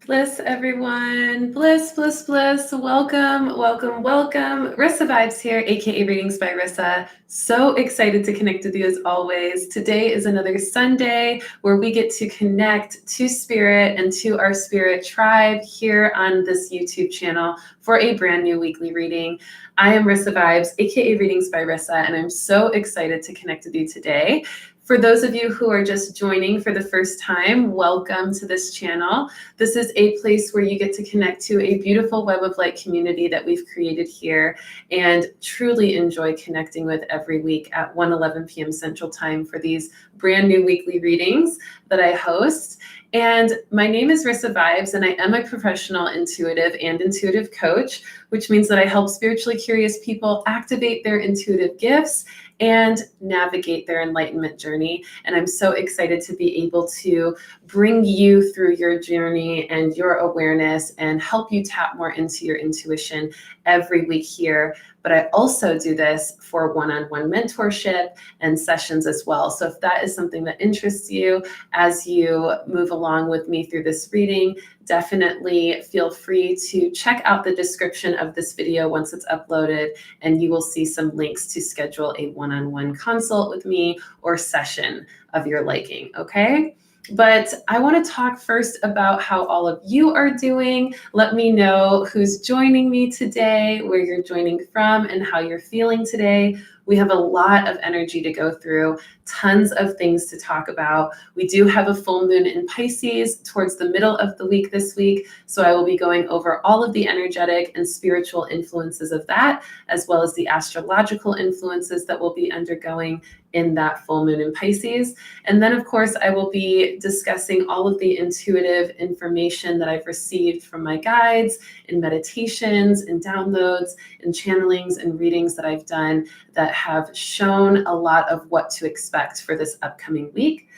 Bliss, everyone. Bliss, bliss, bliss. Welcome, welcome, welcome. Rissa Vibes here, aka Readings by Rissa. So excited to connect with you as always. Today is another Sunday where we get to connect to spirit and to our spirit tribe here on this YouTube channel for a brand new weekly reading. I am Rissa Vibes, aka Readings by Rissa, and I'm so excited to connect with you today. For those of you who are just joining for the first time, welcome to this channel. This is a place where you get to connect to a beautiful web of light community that we've created here and truly enjoy connecting with every week at 1:11 p.m. Central Time for these brand new weekly readings that I host. And my name is Rissa Vibes, and I am a professional intuitive and intuitive coach, which means that I help spiritually curious people activate their intuitive gifts and navigate their enlightenment journey. And I'm so excited to be able to bring you through your journey and your awareness and help you tap more into your intuition every week here. But I also do this for one-on-one mentorship and sessions as well. So if that is something that interests you as you move along with me through this reading, definitely feel free to check out the description of this video once it's uploaded, and you will see some links to schedule a one-on-one consult with me or session of your liking, okay? But I want to talk first about how all of you are doing. Let me know who's joining me today, where you're joining from, and how you're feeling today. We have a lot of energy to go through, tons of things to talk about. We do have a full moon in Pisces towards the middle of the week this week, so I will be going over all of the energetic and spiritual influences of that, as well as the astrological influences that we'll be undergoing in that full moon in Pisces. And then, of course, I will be discussing all of the intuitive information that I've received from my guides in meditations and downloads and channelings and readings that I've done that have shown a lot of what to expect for this upcoming week.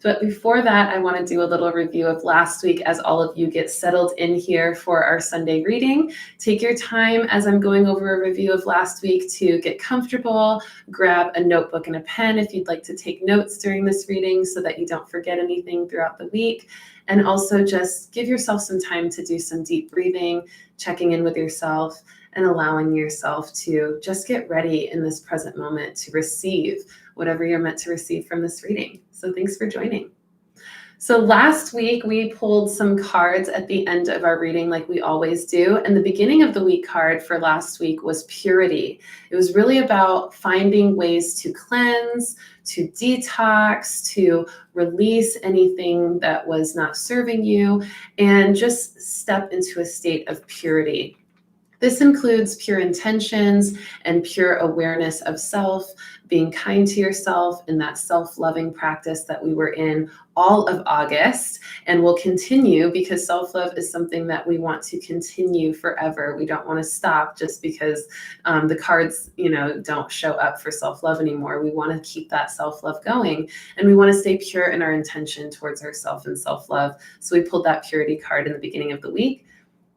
But before that, I want to do a little review of last week as all of you get settled in here for our Sunday reading. Take your time as I'm going over a review of last week to get comfortable, grab a notebook and a pen if you'd like to take notes during this reading so that you don't forget anything throughout the week. And also just give yourself some time to do some deep breathing, checking in with yourself, and allowing yourself to just get ready in this present moment to receive whatever you're meant to receive from this reading. So thanks for joining. So last week we pulled some cards at the end of our reading like we always do. And the beginning of the week card for last week was purity. It was really about finding ways to cleanse, to detox, to release anything that was not serving you, and just step into a state of purity. This includes pure intentions and pure awareness of self, being kind to yourself in that self-loving practice that we were in all of August and will continue, because self-love is something that we want to continue forever. We don't want to stop just because the cards, don't show up for self-love anymore. We want to keep that self-love going, and we want to stay pure in our intention towards ourself and self-love. So we pulled that purity card in the beginning of the week.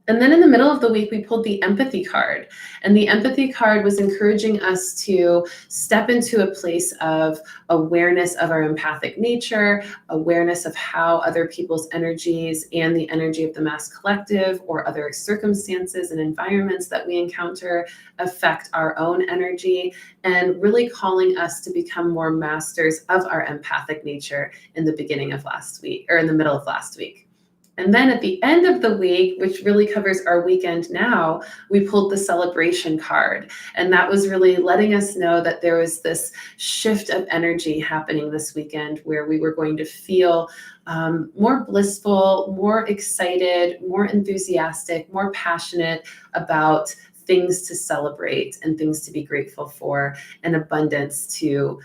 And then in the middle of the week, we pulled the empathy card. And the empathy card was encouraging us to step into a place of awareness of our empathic nature, awareness of how other people's energies and the energy of the mass collective or other circumstances and environments that we encounter affect our own energy, and really calling us to become more masters of our empathic nature in the beginning of last week, or in the middle of last week. And then at the end of the week, which really covers our weekend now, we pulled the celebration card. And that was really letting us know that there was this shift of energy happening this weekend where we were going to feel more blissful, more excited, more enthusiastic, more passionate about things to celebrate and things to be grateful for, and abundance to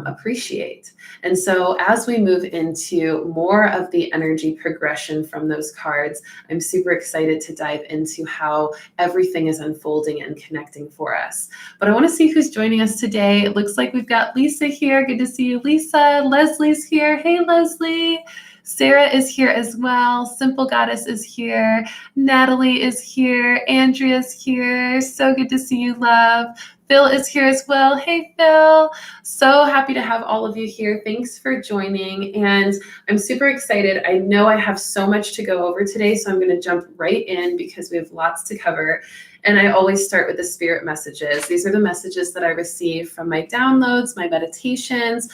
appreciate. And so as we move into more of the energy progression from those cards, I'm super excited to dive into how everything is unfolding and connecting for us. But I want to see who's joining us today. It looks like we've got Lisa here. Good to see you, Lisa. Leslie's here. Hey, Leslie. Sarah is here as well. Simple Goddess is here. Natalie is here. Andrea's here. So good to see you, love. Phil is here as well. Hey, Phil. So happy to have all of you here. Thanks for joining. And I'm super excited. I know I have so much to go over today, so I'm going to jump right in because we have lots to cover. And I always start with the spirit messages. These are the messages that I receive from my downloads, my meditations,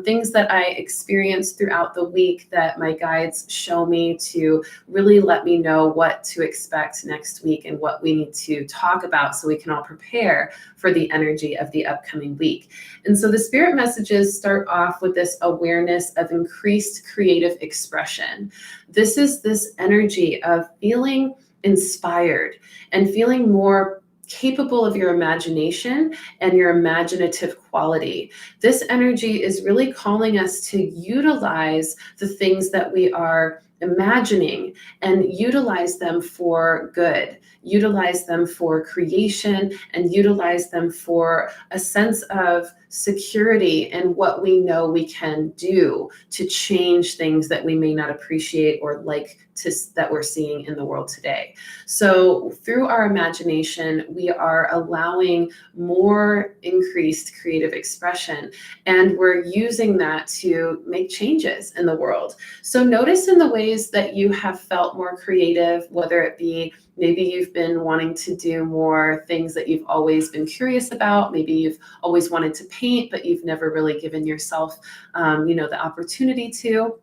things that I experience throughout the week that my guides show me to really let me know what to expect next week and what we need to talk about so we can all prepare for the energy of the upcoming week. And so the spirit messages start off with this awareness of increased creative expression. This is this energy of feeling inspired and feeling more capable of your imagination and your imaginative quality. This energy is really calling us to utilize the things that we are imagining and utilize them for good, utilize them for creation, and utilize them for a sense of security and what we know we can do to change things that we may not appreciate or like to that we're seeing in the world today. So through our imagination, we are allowing more increased creative expression, and we're using that to make changes in the world. So notice in the ways that you have felt more creative, whether it be maybe you've been wanting to do more things that you've always been curious about. Maybe you've always wanted to paint, but you've never really given yourself, the opportunity to.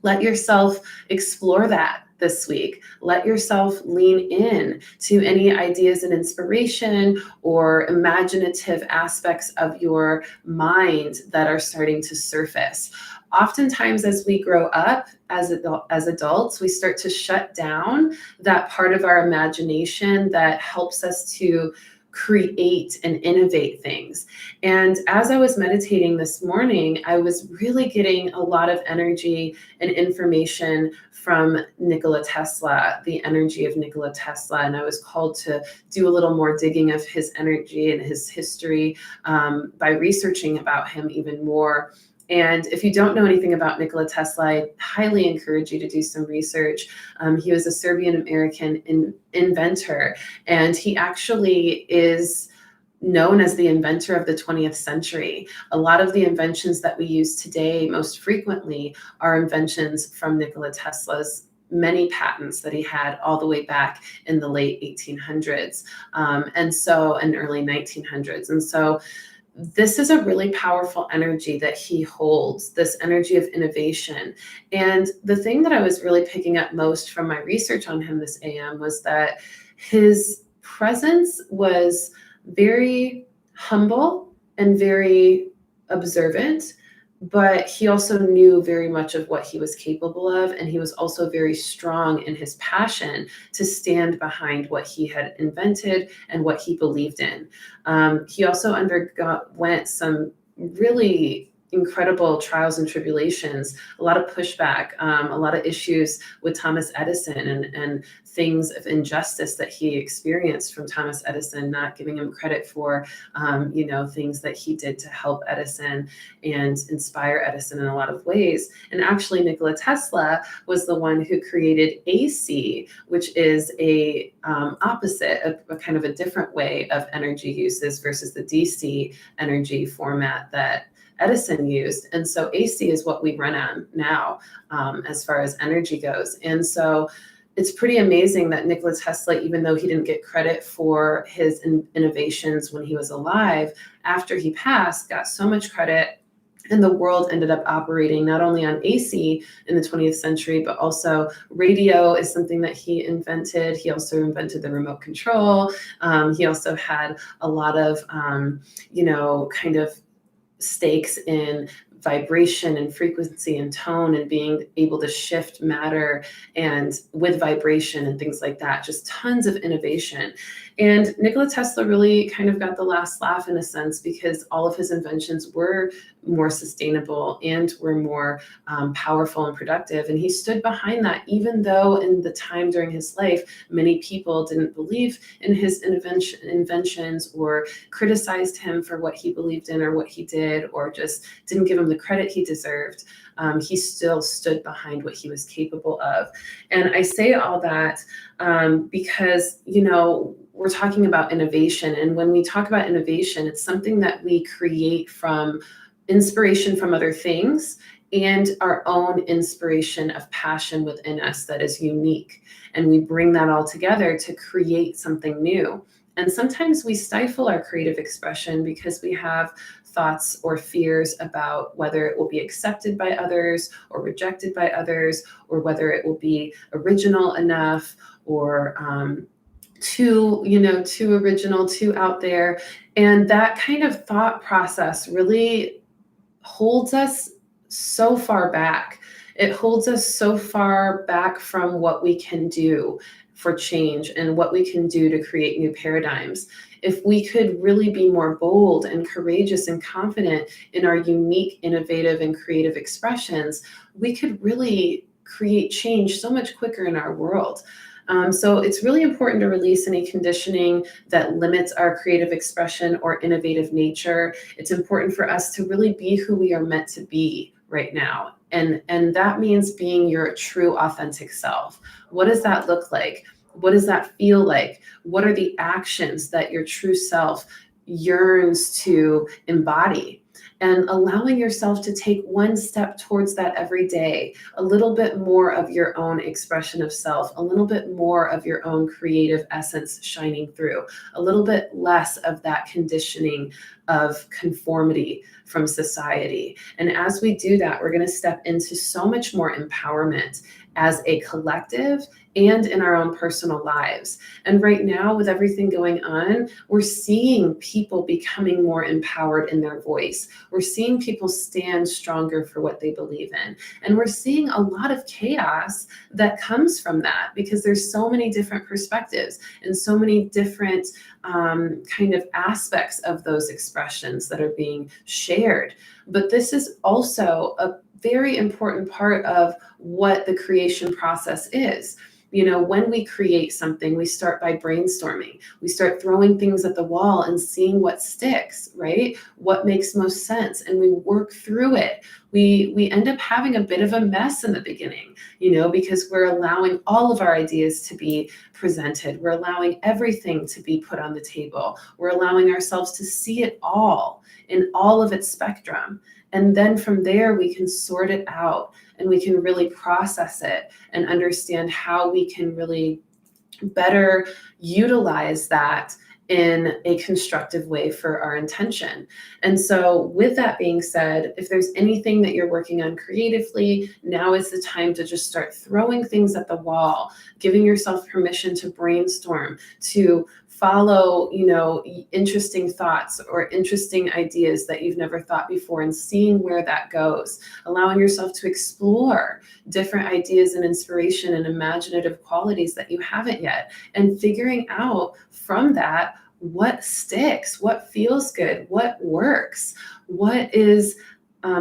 Let yourself explore that this week. Let yourself lean in to any ideas and inspiration or imaginative aspects of your mind that are starting to surface. Oftentimes, as we grow up as adults, we start to shut down that part of our imagination that helps us to create and innovate things. And as I was meditating this morning, I was really getting a lot of energy and information from Nikola Tesla, the energy of Nikola Tesla. And I was called to do a little more digging of his energy and his history by researching about him even more. And if you don't know anything about Nikola Tesla, I highly encourage you to do some research. He was a Serbian-American inventor, and he actually is known as the inventor of the 20th century. A lot of the inventions that we use today most frequently are inventions from Nikola Tesla's many patents that he had all the way back in the late 1800s and early 1900s. And so this is a really powerful energy that he holds, this energy of innovation. And the thing that I was really picking up most from my research on him this AM was that his presence was very humble and very observant, but he also knew very much of what he was capable of. And he was also very strong in his passion to stand behind what he had invented and what he believed in. He also underwent some really incredible trials and tribulations, a lot of pushback, a lot of issues with Thomas Edison and things of injustice that he experienced from Thomas Edison, not giving him credit for, things that he did to help Edison and inspire Edison in a lot of ways. And actually, Nikola Tesla was the one who created AC, which is a opposite, a kind of a different way of energy uses versus the DC energy format that Edison used. And so AC is what we run on now as far as energy goes. And so it's pretty amazing that Nikola Tesla, even though he didn't get credit for his innovations when he was alive, after he passed, got so much credit. And the world ended up operating not only on AC in the 20th century, but also radio is something that he invented. He also invented the remote control. He also had a lot of, kind of stakes in vibration and frequency and tone and being able to shift matter and with vibration and things like that, just tons of innovation. And Nikola Tesla really kind of got the last laugh in a sense because all of his inventions were more sustainable and were more powerful and productive. And he stood behind that, even though in the time during his life, many people didn't believe in his inventions or criticized him for what he believed in or what he did, or just didn't give him the credit he deserved. He still stood behind what he was capable of. And I say all that because, we're talking about innovation. And when we talk about innovation, it's something that we create from inspiration from other things and our own inspiration of passion within us that is unique. And we bring that all together to create something new. And sometimes we stifle our creative expression because we have thoughts or fears about whether it will be accepted by others or rejected by others, or whether it will be original enough, or too original, too out there. And that kind of thought process really holds us so far back. It holds us so far back from what we can do for change and what we can do to create new paradigms. If we could really be more bold and courageous and confident in our unique, innovative, and creative expressions, we could really create change so much quicker in our world. So it's really important to release any conditioning that limits our creative expression or innovative nature. It's important for us to really be who we are meant to be right now. And that means being your true, authentic self. What does that look like? What does that feel like? What are the actions that your true self yearns to embody? And allowing yourself to take one step towards that every day, a little bit more of your own expression of self, a little bit more of your own creative essence shining through, a little bit less of that conditioning of conformity from society. And as we do that, we're going to step into so much more empowerment as a collective and in our own personal lives. And right now, with everything going on, we're seeing people becoming more empowered in their voice. We're seeing people stand stronger for what they believe in. And we're seeing a lot of chaos that comes from that, because there's so many different perspectives and so many different kind of aspects of those expressions that are being shared. But this is also a very important part of what the creation process is. When we create something, we start by brainstorming. We start throwing things at the wall and seeing what sticks, right? What makes most sense. And we work through it. We end up having a bit of a mess in the beginning, because we're allowing all of our ideas to be presented. We're allowing everything to be put on the table. We're allowing ourselves to see it all in all of its spectrum. And then from there, we can sort it out and we can really process it and understand how we can really better utilize that in a constructive way for our intention. And so with that being said, if there's anything that you're working on creatively, now is the time to just start throwing things at the wall, giving yourself permission to brainstorm, to follow, interesting thoughts or interesting ideas that you've never thought before, and seeing where that goes, allowing yourself to explore different ideas and inspiration and imaginative qualities that you haven't yet, and figuring out from that what sticks, what feels good, what works, what is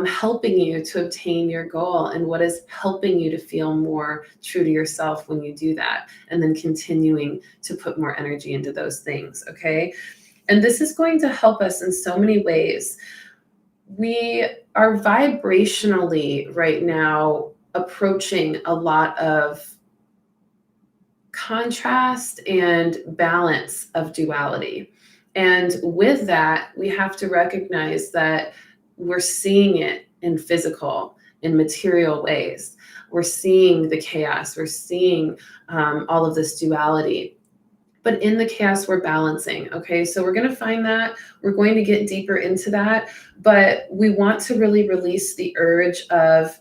helping you to obtain your goal, and what is helping you to feel more true to yourself when you do that, and then continuing to put more energy into those things, okay? And this is going to help us in so many ways. We are vibrationally right now approaching a lot of contrast and balance of duality. And with that, we have to recognize that we're seeing it in physical, in material ways. We're seeing the chaos. We're seeing all of this duality. But in the chaos, we're balancing. Okay, so we're going to find that. We're going to get deeper into that. But we want to really release the urge of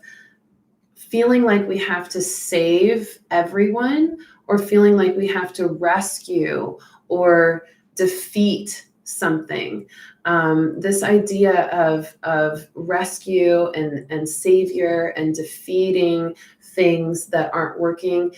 feeling like we have to save everyone, or feeling like we have to rescue or defeat something. This idea of rescue and savior and defeating things that aren't working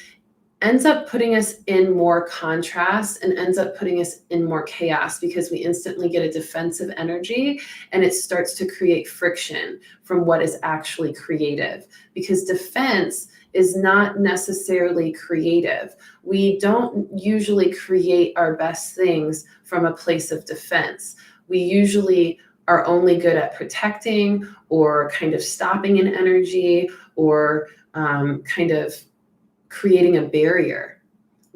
ends up putting us in more contrast and ends up putting us in more chaos, because we instantly get a defensive energy, and it starts to create friction from what is actually creative, because defense is not necessarily creative. We don't usually create our best things from a place of defense. We usually are only good at protecting or kind of stopping an energy, or kind of creating a barrier.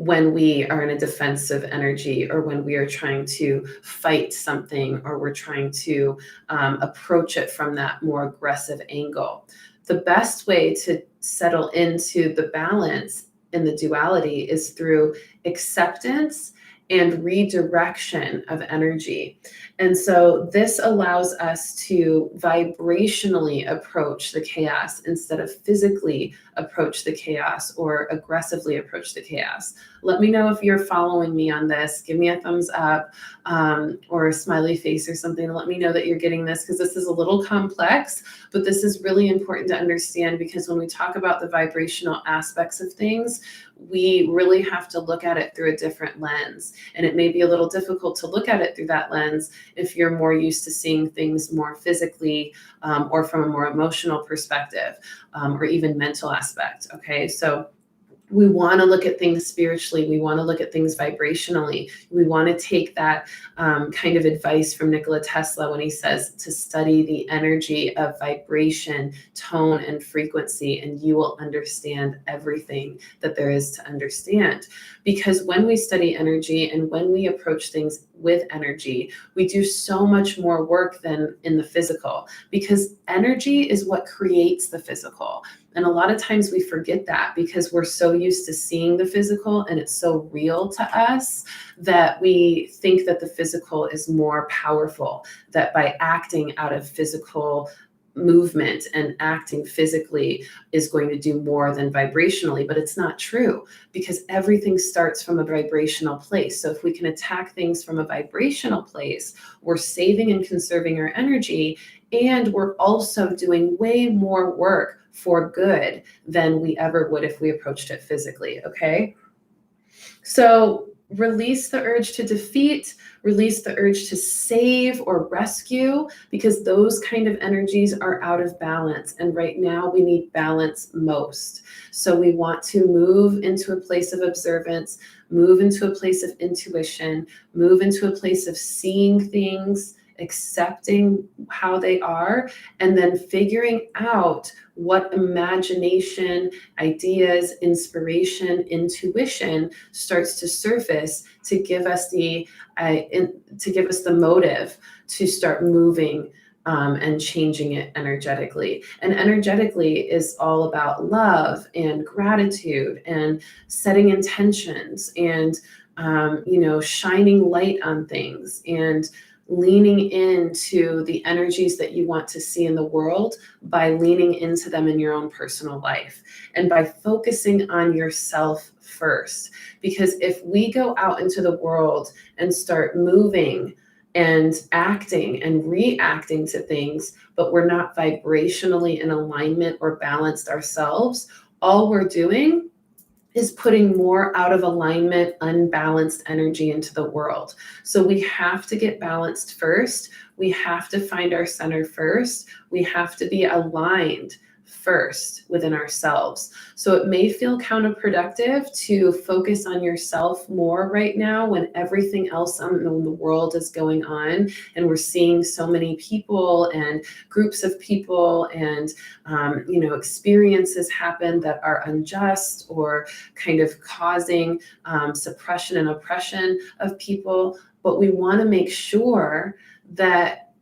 when we are in a defensive energy, or when we are trying to fight something, or we're trying to approach it from that more aggressive angle. The best way to settle into the balance in the duality is through acceptance and redirection of energy. And so this allows us to vibrationally approach the chaos instead of physically approach the chaos or aggressively approach the chaos. Let me know if you're following me on this. Give me a thumbs up or a smiley face or something to let me know that you're getting this, because this is a little complex, but this is really important to understand, because when we talk about the vibrational aspects of things, we really have to look at it through a different lens. And it may be a little difficult to look at it through that lens if you're more used to seeing things more physically or from a more emotional perspective or even mental aspect. Okay, so we want to look at things spiritually. We want to look at things vibrationally. We want to take that kind of advice from Nikola Tesla when he says to study the energy of vibration, tone, and frequency, and you will understand everything that there is to understand. Because when we study energy and when we approach things with energy, we do so much more work than in the physical, because energy is what creates the physical. And a lot of times we forget that, because we're so used to seeing the physical and it's so real to us that we think that the physical is more powerful, that by acting out of physical movement and acting physically is going to do more than vibrationally. But it's not true, because everything starts from a vibrational place. So if we can attack things from a vibrational place, we're saving and conserving our energy, and we're also doing way more work for good than we ever would if we approached it physically. Okay, so release the urge to defeat, release the urge to save or rescue, because those kind of energies are out of balance. And right now we need balance most. So we want to move into a place of observance, move into a place of intuition, move into a place of seeing things, accepting how they are, and then figuring out what imagination, ideas, inspiration, intuition starts to surface to give us the motive to start moving and changing it energetically. And energetically is all about love and gratitude and setting intentions and shining light on things and leaning into the energies that you want to see in the world by leaning into them in your own personal life and by focusing on yourself first. Because if we go out into the world and start moving and acting and reacting to things, but we're not vibrationally in alignment or balanced ourselves, all we're doing is putting more out of alignment, unbalanced energy into the world. So we have to get balanced first. We have to find our center first. We have to be aligned first within ourselves. So it may feel counterproductive to focus on yourself more right now when everything else in the world is going on, and we're seeing so many people and groups of people and experiences happen that are unjust or kind of causing suppression and oppression of people. But we want to make sure that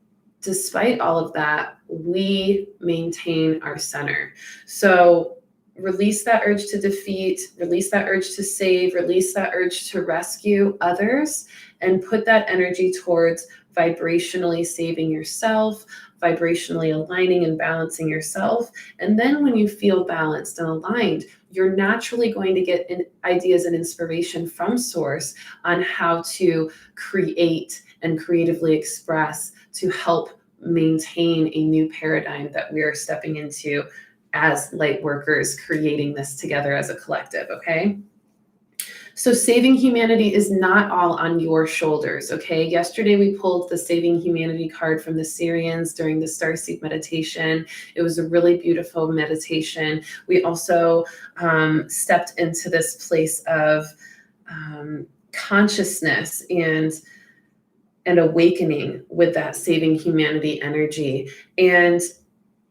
despite all of that, we maintain our center. So release that urge to defeat, release that urge to save, release that urge to rescue others, and put that energy towards vibrationally saving yourself, vibrationally aligning and balancing yourself. And then when you feel balanced and aligned, you're naturally going to get ideas and inspiration from source on how to create and creatively express to help maintain a new paradigm that we are stepping into as light workers, creating this together as a collective. Okay. So saving humanity is not all on your shoulders, okay? Yesterday we pulled the Saving Humanity card from the Syrians during the Starseed meditation. It was a really beautiful meditation. We also stepped into this place of consciousness and awakening with that saving humanity energy. And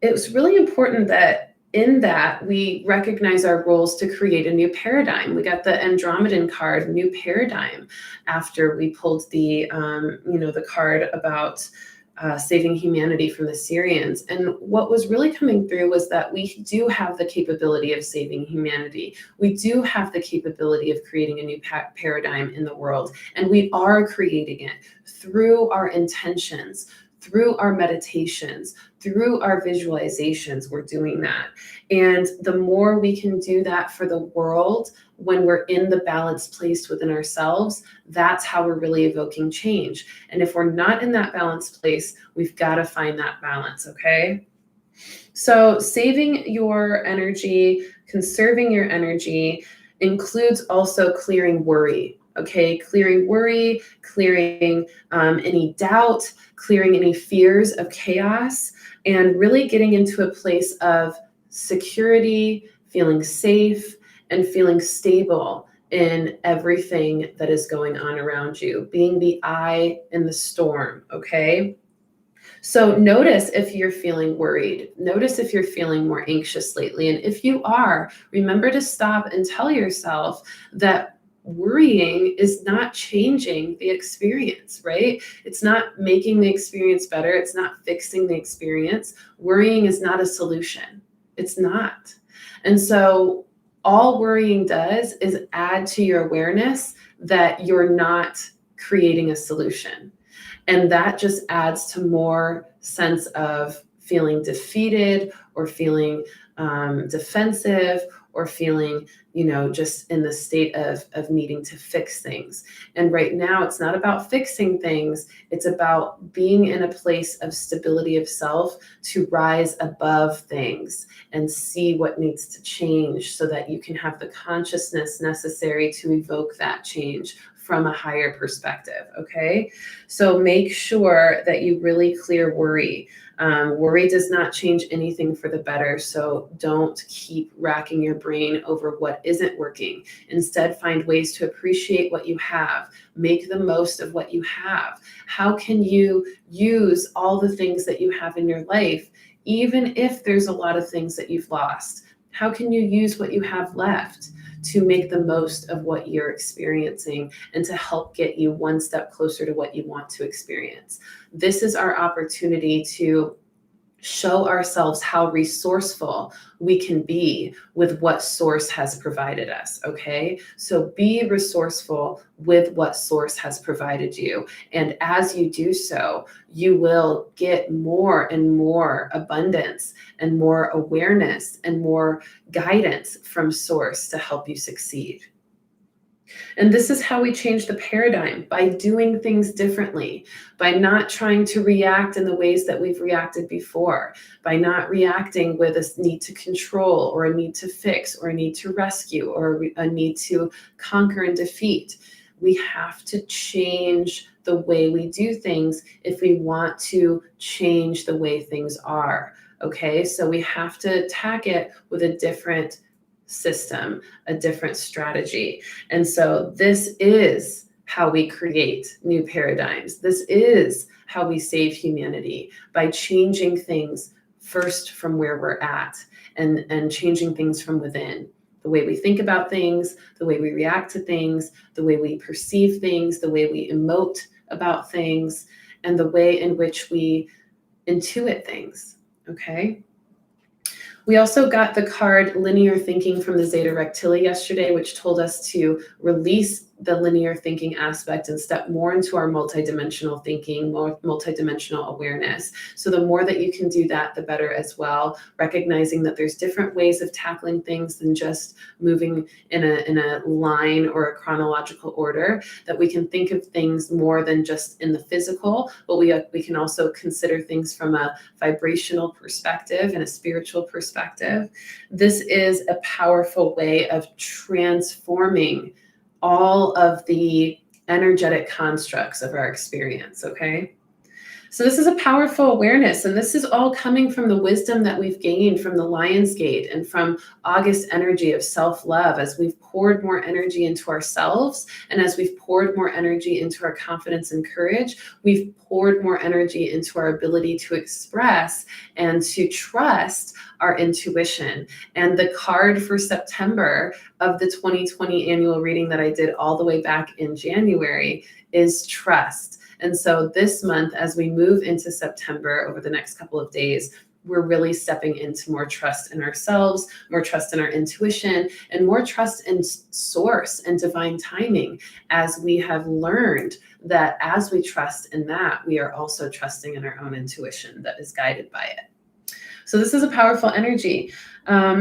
it was really important that in that, we recognize our roles to create a new paradigm. We got the Andromedan card, new paradigm, after we pulled the, the card about saving humanity from the Syrians. And what was really coming through was that we do have the capability of saving humanity. We do have the capability of creating a new paradigm in the world. And we are creating it through our intentions, through our meditations, through our visualizations. We're doing that. And the more we can do that for the world, when we're in the balanced place within ourselves, that's how we're really evoking change. And if we're not in that balanced place, we've got to find that balance, okay? So saving your energy, conserving your energy includes also clearing worry. Okay, clearing worry, clearing any doubt, clearing any fears of chaos, and really getting into a place of security, feeling safe, and feeling stable in everything that is going on around you, being the eye in the storm, okay? So notice if you're feeling worried. Notice if you're feeling more anxious lately. And if you are, remember to stop and tell yourself that worrying is not changing the experience, right? It's not making the experience better. It's not fixing the experience. Worrying is not a solution. It's not. And so all worrying does is add to your awareness that you're not creating a solution. And that just adds to more sense of feeling defeated or feeling defensive or feeling, just in the state of needing to fix things. And right now, it's not about fixing things. It's about being in a place of stability of self to rise above things and see what needs to change so that you can have the consciousness necessary to evoke that change from a higher perspective, okay? So make sure that you really clear worry. Worry does not change anything for the better, so don't keep racking your brain over what isn't working. Instead, find ways to appreciate what you have. Make the most of what you have. How can you use all the things that you have in your life, even if there's a lot of things that you've lost? How can you use what you have left to make the most of what you're experiencing and to help get you one step closer to what you want to experience? This is our opportunity to show ourselves how resourceful we can be with what source has provided us, okay? So be resourceful with what source has provided you. And as you do so, you will get more and more abundance and more awareness and more guidance from source to help you succeed. And this is how we change the paradigm, by doing things differently, by not trying to react in the ways that we've reacted before, by not reacting with a need to control or a need to fix or a need to rescue or a need to conquer and defeat. We have to change the way we do things if we want to change the way things are. Okay, so we have to attack it with a different system, a different strategy. And so this is how we create new paradigms. This is how we save humanity, by changing things first from where we're at and changing things from within. The way we think about things, the way we react to things, the way we perceive things, the way we emote about things, and the way in which we intuit things, okay? We also got the card Linear Thinking from the Zeta Rectili yesterday, which told us to release the linear thinking aspect and step more into our multidimensional thinking, more multidimensional awareness. So the more that you can do that, the better as well, recognizing that there's different ways of tackling things than just moving in a line or a chronological order, that we can think of things more than just in the physical, but we can also consider things from a vibrational perspective and a spiritual perspective. This is a powerful way of transforming all of the energetic constructs of our experience, okay? So this is a powerful awareness, and this is all coming from the wisdom that we've gained from the Lion's Gate and from August energy of self-love, as we've poured more energy into ourselves and as we've poured more energy into our confidence and courage. We've poured more energy into our ability to express and to trust our intuition. And the card for September of the 2020 annual reading that I did all the way back in January is trust. And so this month, as we move into September over the next couple of days, we're really stepping into more trust in ourselves, more trust in our intuition, and more trust in source and divine timing, as we have learned that as we trust in that, we are also trusting in our own intuition that is guided by it. So this is a powerful energy. I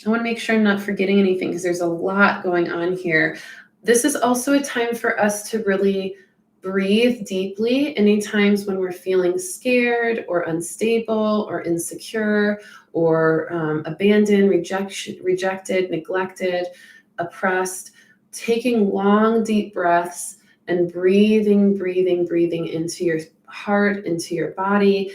want to make sure I'm not forgetting anything because there's a lot going on here. This is also a time for us to really breathe deeply any times when we're feeling scared or unstable or insecure or abandoned, rejected, neglected, oppressed. Taking long, deep breaths and breathing into your heart, into your body,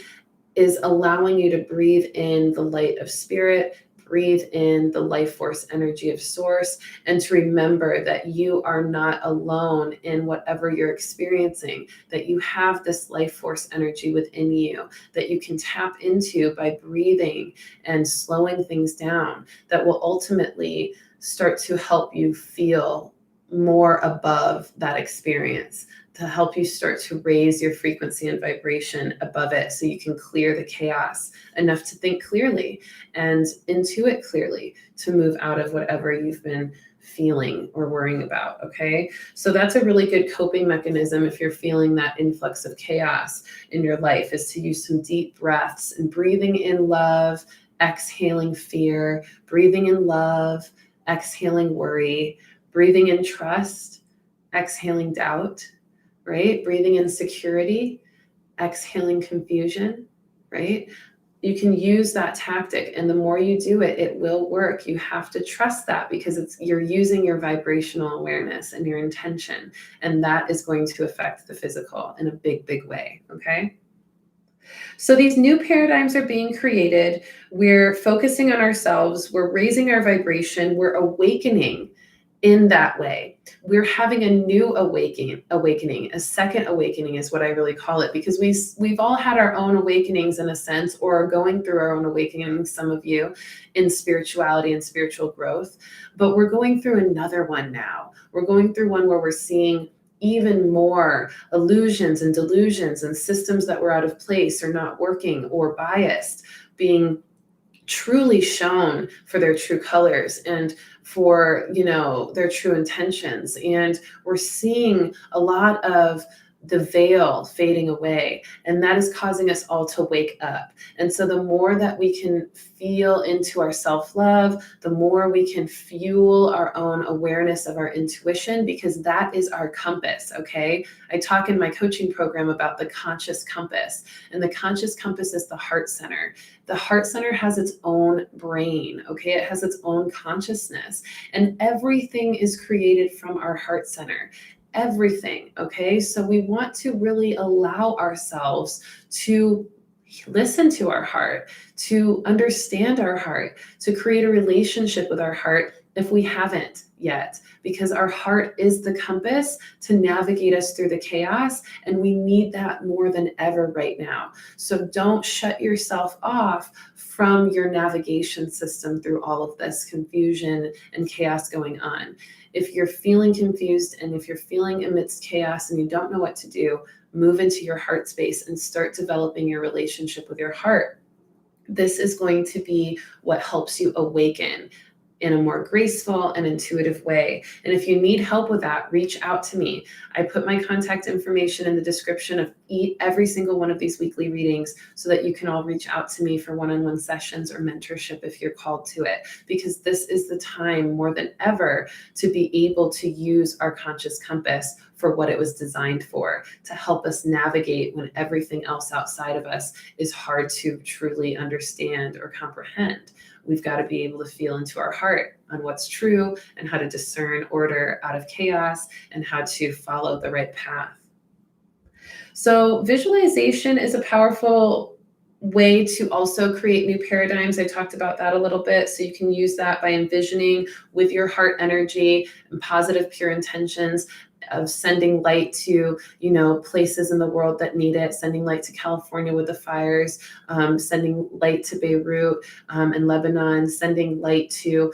is allowing you to breathe in the light of spirit, breathe in the life force energy of source, and to remember that you are not alone in whatever you're experiencing, that you have this life force energy within you that you can tap into by breathing and slowing things down, that will ultimately start to help you feel more above that experience, to help you start to raise your frequency and vibration above it so you can clear the chaos enough to think clearly and intuit clearly to move out of whatever you've been feeling or worrying about, okay? So that's a really good coping mechanism if you're feeling that influx of chaos in your life, is to use some deep breaths and breathing in love, exhaling fear, breathing in love, exhaling worry, breathing in trust, exhaling doubt, right? Breathing in security, exhaling confusion, right? You can use that tactic, and the more you do it, it will work. You have to trust that because you're using your vibrational awareness and your intention, and that is going to affect the physical in a big way, okay? So these new paradigms are being created. We're focusing on ourselves. We're raising our vibration. We're awakening in that way. We're having a new awakening, a second awakening is what I really call it, because we've all had our own awakenings in a sense, or are going through our own awakenings, some of you, in spirituality and spiritual growth. But we're going through another one now. We're going through one where we're seeing even more illusions and delusions and systems that were out of place or not working or biased being truly shown for their true colors and for, their true intentions. And we're seeing a lot of the veil fading away, and that is causing us all to wake up. And so the more that we can feel into our self-love, the more we can fuel our own awareness of our intuition, because that is our compass, okay? I talk in my coaching program about the conscious compass, and the conscious compass is the heart center. The heart center has its own brain, okay? It has its own consciousness, and everything is created from our heart center. Everything, okay? So we want to really allow ourselves to listen to our heart, to understand our heart, to create a relationship with our heart if we haven't yet, because our heart is the compass to navigate us through the chaos, and we need that more than ever right now. So don't shut yourself off from your navigation system through all of this confusion and chaos going on. If you're feeling confused and if you're feeling amidst chaos and you don't know what to do, move into your heart space and start developing your relationship with your heart. This is going to be what helps you awaken in a more graceful and intuitive way. And if you need help with that, reach out to me. I put my contact information in the description of every single one of these weekly readings so that you can all reach out to me for one-on-one sessions or mentorship if you're called to it, because this is the time more than ever to be able to use our conscious compass for what it was designed for, to help us navigate when everything else outside of us is hard to truly understand or comprehend. We've got to be able to feel into our heart on what's true and how to discern order out of chaos and how to follow the right path. So visualization is a powerful way to also create new paradigms. I talked about that a little bit. So you can use that by envisioning with your heart energy and positive, pure intentions, of sending light to, you know, places in the world that need it, sending light to California with the fires, sending light to Beirut and Lebanon, sending light to,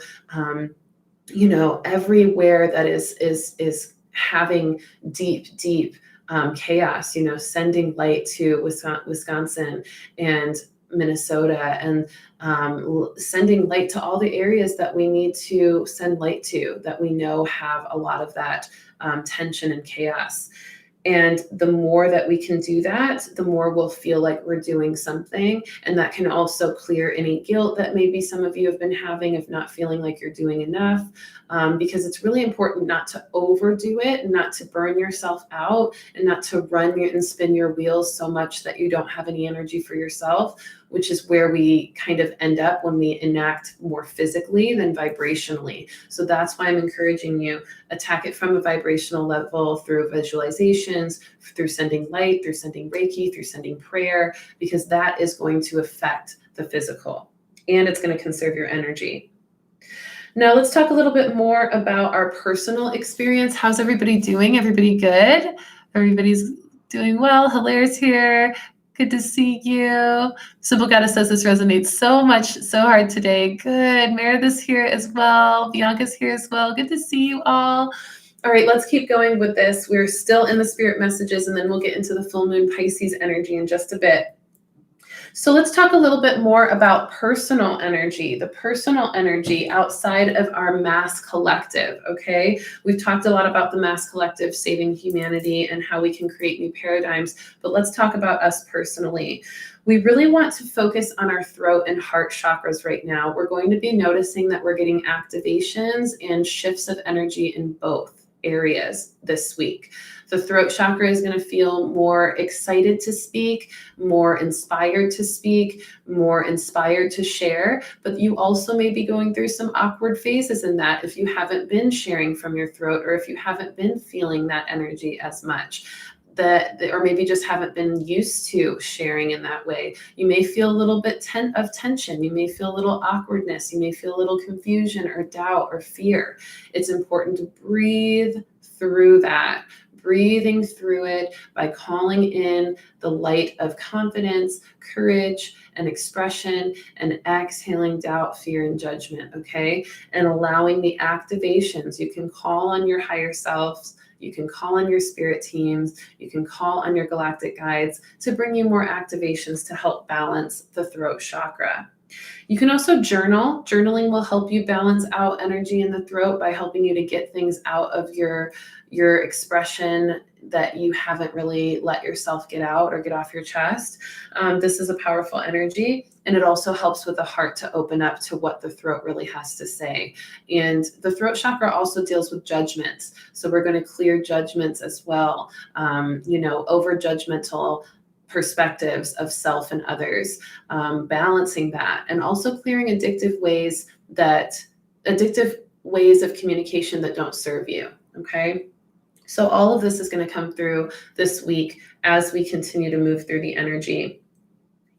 you know, everywhere that is having deep chaos, you know, sending light to Wisconsin and Minnesota, and sending light to all the areas that we need to send light to, that we know have a lot of that tension and chaos. And the more that we can do that, the more we'll feel like we're doing something. And that can also clear any guilt that maybe some of you have been having of not feeling like you're doing enough. Because it's really important not to overdo it, not to burn yourself out, and not to run and spin your wheels so much that you don't have any energy for yourself, which is where we kind of end up when we enact more physically than vibrationally. So that's why I'm encouraging you, attack it from a vibrational level through visualizations, through sending light, through sending Reiki, through sending prayer, because that is going to affect the physical and it's going to conserve your energy. Now let's talk a little bit more about our personal experience. How's everybody doing? Everybody good? Everybody's doing well. Hilaire's here. Good to see you. Simple Goddess says this resonates so much, so hard today. Good. Meredith's here as well. Bianca's here as well. Good to see you all. All right, let's keep going with this. We're still in the spirit messages, and then we'll get into the full moon Pisces energy in just a bit. So let's talk a little bit more about personal energy, the personal energy outside of our mass collective, okay? We've talked a lot about the mass collective saving humanity and how we can create new paradigms, but let's talk about us personally. We really want to focus on our throat and heart chakras right now. We're going to be noticing that we're getting activations and shifts of energy in both areas this week. The throat chakra is going to feel more excited to speak, more inspired to speak, more inspired to share. But you also may be going through some awkward phases in that if you haven't been sharing from your throat, or if you haven't been feeling that energy as much. Or maybe just haven't been used to sharing in that way. You may feel a little bit of tension. You may feel a little awkwardness. You may feel a little confusion or doubt or fear. It's important to breathe through that. Breathing through it by calling in the light of confidence, courage, and expression, and exhaling doubt, fear, and judgment, okay? And allowing the activations. You can call on your higher selves, you can call on your spirit teams, you can call on your galactic guides to bring you more activations to help balance the throat chakra. You can also journal. Journaling will help you balance out energy in the throat by helping you to get things out of your expression that you haven't really let yourself get out or get off your chest. This is a powerful energy, and it also helps with the heart to open up to what the throat really has to say. And the throat chakra also deals with judgments. So we're going to clear judgments as well, over judgmental perspectives of self and others, balancing that, and also clearing addictive ways of communication that don't serve you. Okay. So all of this is going to come through this week as we continue to move through the energy.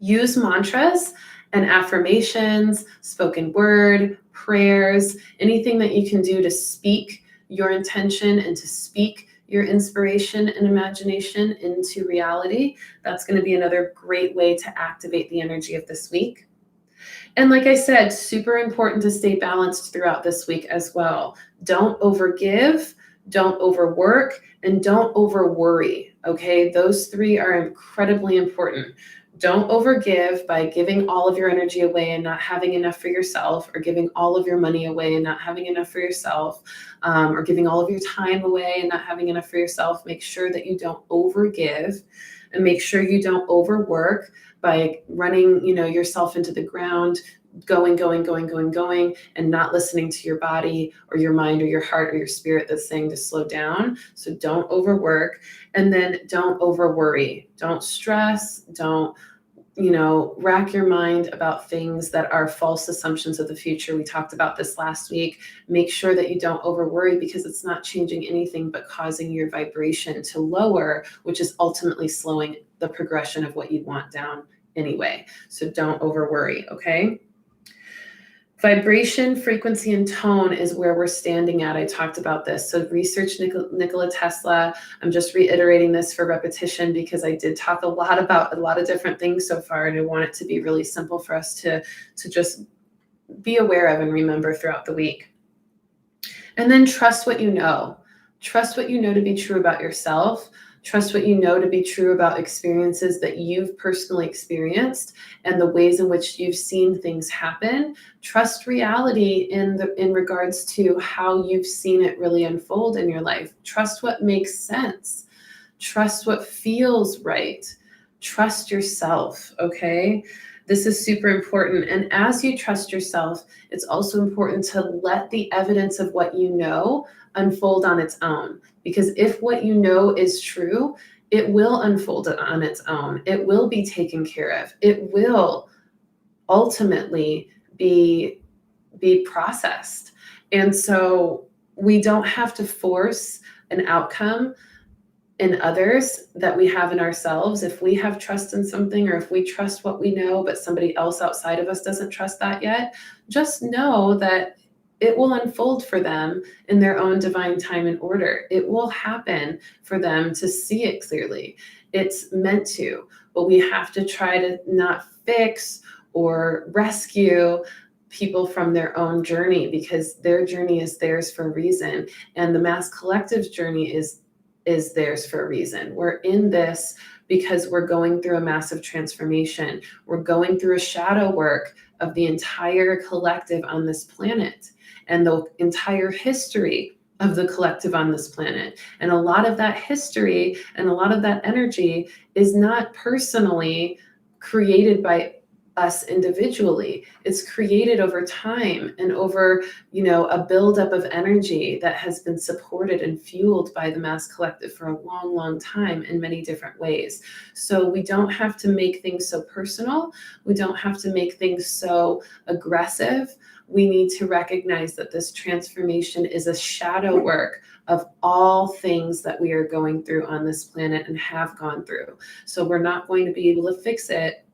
Use mantras and affirmations, spoken word, prayers, anything that you can do to speak your intention and to speak your inspiration and imagination into reality. That's going to be another great way to activate the energy of this week. And like I said, super important to stay balanced throughout this week as well. Don't overgive, don't overwork, and don't overworry, okay? Those three are incredibly important. Don't overgive by giving all of your energy away and not having enough for yourself, or giving all of your money away and not having enough for yourself, or giving all of your time away and not having enough for yourself. Make sure that you don't overgive, and make sure you don't overwork by running, yourself into the ground, going, and not listening to your body or your mind or your heart or your spirit that's saying to slow down. So don't overwork, and then don't overworry. Don't stress. Don't, rack your mind about things that are false assumptions of the future. We talked about this last week. Make sure that you don't overworry, because it's not changing anything but causing your vibration to lower, which is ultimately slowing the progression of what you want down anyway. So don't overworry, okay? Vibration, frequency, and tone is where we're standing at. I talked about this. So research Nikola Tesla. I'm just reiterating this for repetition because I did talk a lot about a lot of different things so far, and I want it to be really simple for us to just be aware of and remember throughout the week. And then trust what you know. Trust what you know to be true about yourself. Trust what you know to be true about experiences that you've personally experienced and the ways in which you've seen things happen. Trust reality in regards to how you've seen it really unfold in your life. Trust what makes sense. Trust what feels right. Trust yourself, okay? This is super important. And as you trust yourself, it's also important to let the evidence of what you know unfold on its own. Because if what you know is true, it will unfold on its own. It will be taken care of. It will ultimately be processed. And so we don't have to force an outcome in others that we have in ourselves. If we have trust in something, or if we trust what we know, but somebody else outside of us doesn't trust that yet, just know that it will unfold for them in their own divine time and order. It will happen for them to see it clearly. It's meant to, but we have to try to not fix or rescue people from their own journey, because their journey is theirs for a reason. And the mass collective's journey is theirs for a reason. We're in this because we're going through a massive transformation. We're going through a shadow work of the entire collective on this planet and the entire history of the collective on this planet. And a lot of that history and a lot of that energy is not personally created by us individually. It's created over time and over, a buildup of energy that has been supported and fueled by the mass collective for a long, long time in many different ways. So we don't have to make things so personal. We don't have to make things so aggressive. We need to recognize that this transformation is a shadow work of all things that we are going through on this planet and have gone through. So we're not going to be able to fix it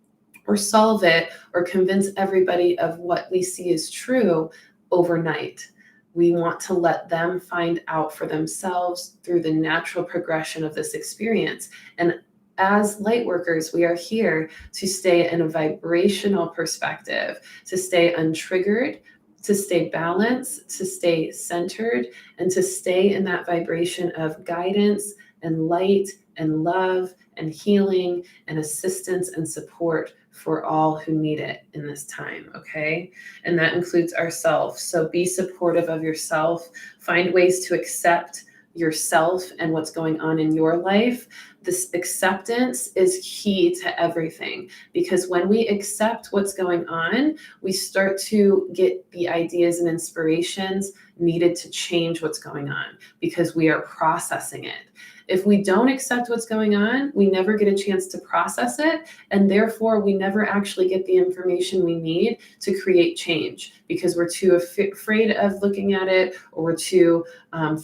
or solve it or convince everybody of what we see is true overnight. We want to let them find out for themselves through the natural progression of this experience. And as light workers, we are here to stay in a vibrational perspective, to stay untriggered, to stay balanced, to stay centered, and to stay in that vibration of guidance and light and love and healing and assistance and support for all who need it in this time, okay? And that includes ourselves. So be supportive of yourself. Find ways to accept yourself and what's going on in your life. This acceptance is key to everything, because when we accept what's going on, we start to get the ideas and inspirations needed to change what's going on, because we are processing it. If we don't accept what's going on, we never get a chance to process it, and therefore we never actually get the information we need to create change, because we're too afraid of looking at it, or we're too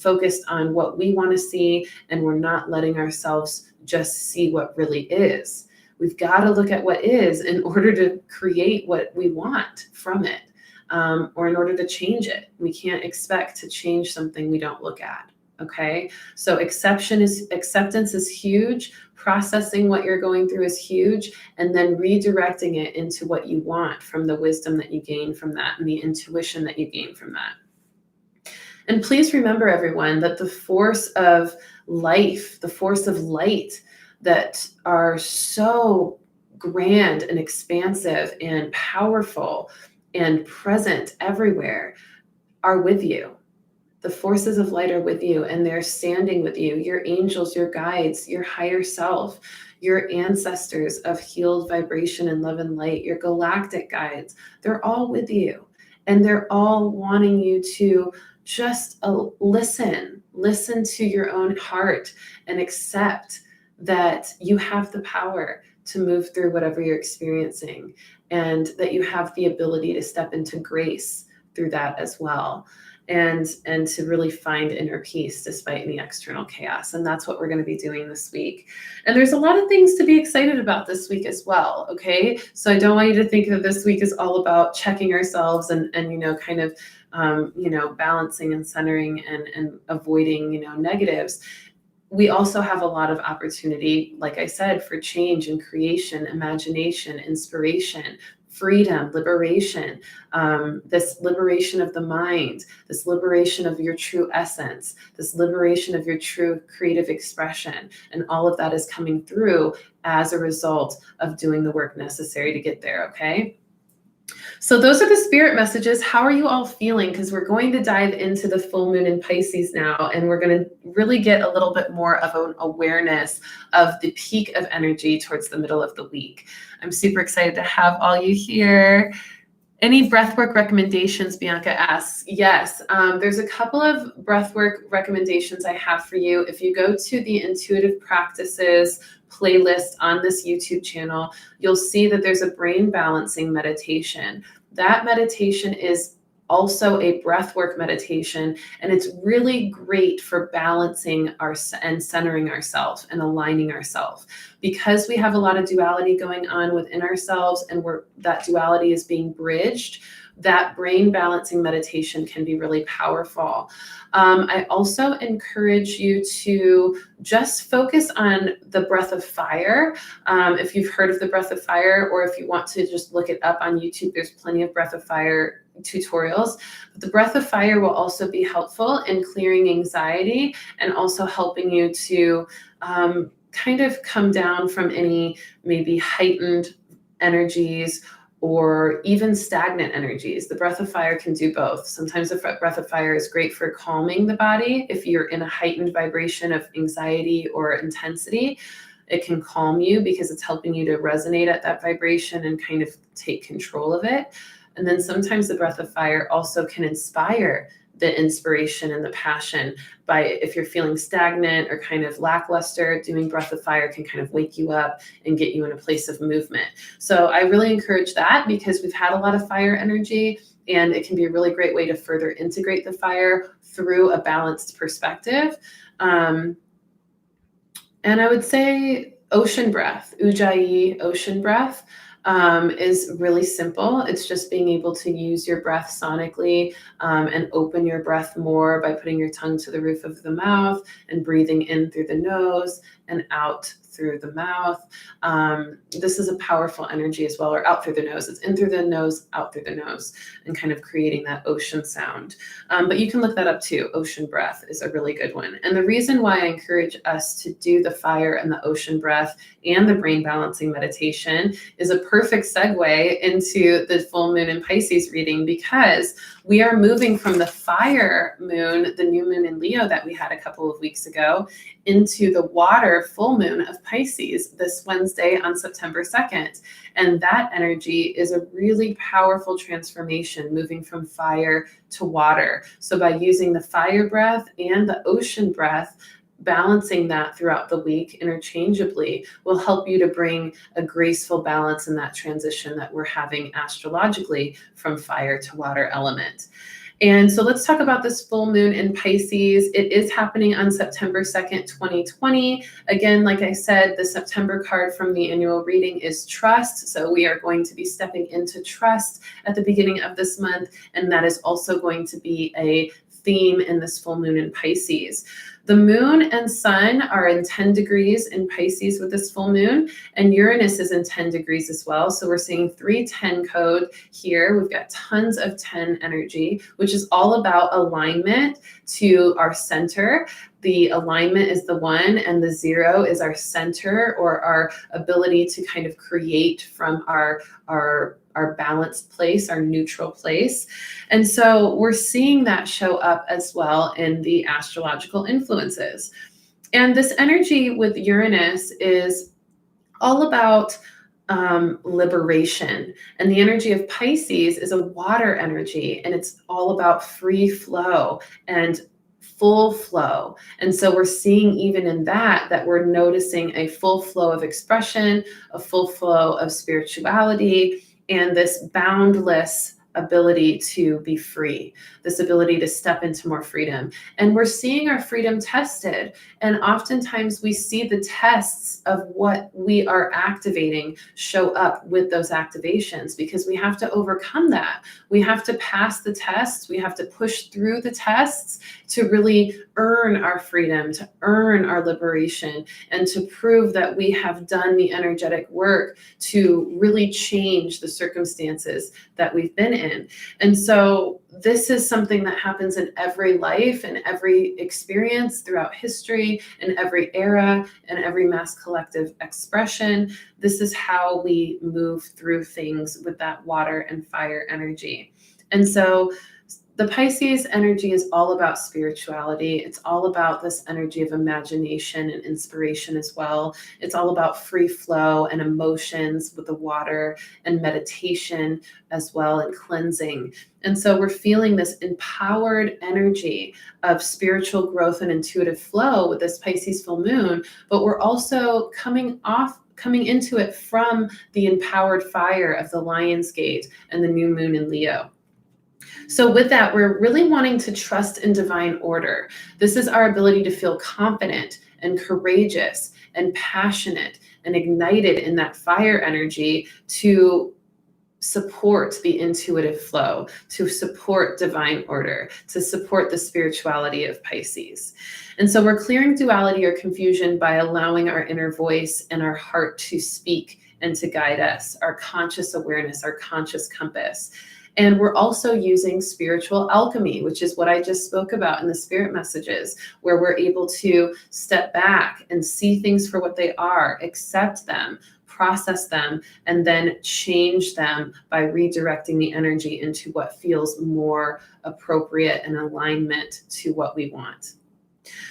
focused on what we want to see, and we're not letting ourselves just see what really is. We've got to look at what is in order to create what we want from it, or in order to change it. We can't expect to change something we don't look at. Okay, so acceptance is huge. Processing what you're going through is huge, and then redirecting it into what you want from the wisdom that you gain from that and the intuition that you gain from that. And please remember, everyone, that the force of life, the force of light that are so grand and expansive and powerful and present everywhere are with you. The forces of light are with you, and they're standing with you. Your angels, your guides, your higher self, your ancestors of healed vibration and love and light, your galactic guides, they're all with you. And they're all wanting you to just listen to your own heart and accept that you have the power to move through whatever you're experiencing, and that you have the ability to step into grace through that as well. and to really find inner peace despite any external chaos. And that's what we're going to be doing this week. And there's a lot of things to be excited about this week as well. Okay. So I don't want you to think that this week is all about checking ourselves and kind of, balancing and centering and avoiding, negatives. We also have a lot of opportunity, like I said, for change and creation, imagination, inspiration, freedom, liberation, this liberation of the mind, this liberation of your true essence, this liberation of your true creative expression. And all of that is coming through as a result of doing the work necessary to get there, okay? So those are the spirit messages. How are you all feeling? Because we're going to dive into the full moon in Pisces now, and we're going to really get a little bit more of an awareness of the peak of energy towards the middle of the week. I'm super excited to have all you here. Any breathwork recommendations, Bianca asks? Yes, there's a couple of breathwork recommendations I have for you. If you go to the Intuitive Practices playlist on this YouTube channel, you'll see that there's a brain balancing meditation. That meditation is also a breathwork meditation, and it's really great for balancing and centering ourselves and aligning ourselves. Because we have a lot of duality going on within ourselves, and that duality is being bridged, that brain balancing meditation can be really powerful. I also encourage you to just focus on the breath of fire. If you've heard of the breath of fire, or if you want to just look it up on YouTube, there's plenty of breath of fire tutorials. But the breath of fire will also be helpful in clearing anxiety and also helping you to kind of come down from any maybe heightened energies or even stagnant energies. The breath of fire can do both. Sometimes the breath of fire is great for calming the body. If you're in a heightened vibration of anxiety or intensity, it can calm you because it's helping you to resonate at that vibration and kind of take control of it. And then sometimes the breath of fire also can inspire the inspiration and the passion. By if you're feeling stagnant or kind of lackluster, doing breath of fire can kind of wake you up and get you in a place of movement. So I really encourage that, because we've had a lot of fire energy, and it can be a really great way to further integrate the fire through a balanced perspective. And I would say ocean breath, Ujjayi ocean breath, is really simple. It's just being able to use your breath sonically and open your breath more by putting your tongue to the roof of the mouth and breathing in through the nose and out through the mouth. This is a powerful energy as well, or out through the nose. It's in through the nose, out through the nose, and kind of creating that ocean sound. But you can look that up too. Ocean breath is a really good one. And the reason why I encourage us to do the fire and the ocean breath and the brain balancing meditation is a perfect segue into the full moon in Pisces reading, because we are moving from the fire moon, the new moon in Leo that we had a couple of weeks ago, into the water full moon of Pisces this Wednesday on September 2nd. And that energy is a really powerful transformation, moving from fire to water. So by using the fire breath and the ocean breath, balancing that throughout the week interchangeably will help you to bring a graceful balance in that transition that we're having astrologically from fire to water element. And so let's talk about this full moon in Pisces. It is happening on September 2nd, 2020. Again, like I said, the September card from the annual reading is trust. So we are going to be stepping into trust at the beginning of this month. And that is also going to be a theme in this full moon in Pisces. The moon and sun are in 10 degrees in Pisces with this full moon, and Uranus is in 10 degrees as well. So we're seeing 310 code here. We've got tons of 10 energy, which is all about alignment to our center. The alignment is the 1, and the 0 is our center, or our ability to kind of create from our balanced place, our neutral place. And so we're seeing that show up as well in the astrological influences. And this energy with Uranus is all about liberation. And the energy of Pisces is a water energy, and it's all about free flow and full flow. And so we're seeing even in that we're noticing a full flow of expression, a full flow of spirituality, and this boundless ability to be free, this ability to step into more freedom. And we're seeing our freedom tested. And oftentimes we see the tests of what we are activating show up with those activations, because we have to overcome that. We have to pass the tests. We have to push through the tests to really earn our freedom, to earn our liberation, and to prove that we have done the energetic work to really change the circumstances that we've been in. And so this is something that happens in every life and every experience throughout history, in every era and every mass collective expression. This is how we move through things with that water and fire energy. And so the Pisces energy is all about spirituality. It's all about this energy of imagination and inspiration as well. It's all about free flow and emotions with the water, and meditation as well, and cleansing. And so we're feeling this empowered energy of spiritual growth and intuitive flow with this Pisces full moon, but we're also coming into it from the empowered fire of the Lion's Gate and the new moon in Leo. So with that, we're really wanting to trust in divine order. This is our ability to feel confident and courageous and passionate and ignited in that fire energy to support the intuitive flow, to support divine order, to support the spirituality of Pisces. And so we're clearing duality or confusion by allowing our inner voice and our heart to speak and to guide us, our conscious awareness, our conscious compass. And we're also using spiritual alchemy, which is what I just spoke about in the spirit messages, where we're able to step back and see things for what they are, accept them, process them, and then change them by redirecting the energy into what feels more appropriate and alignment to what we want.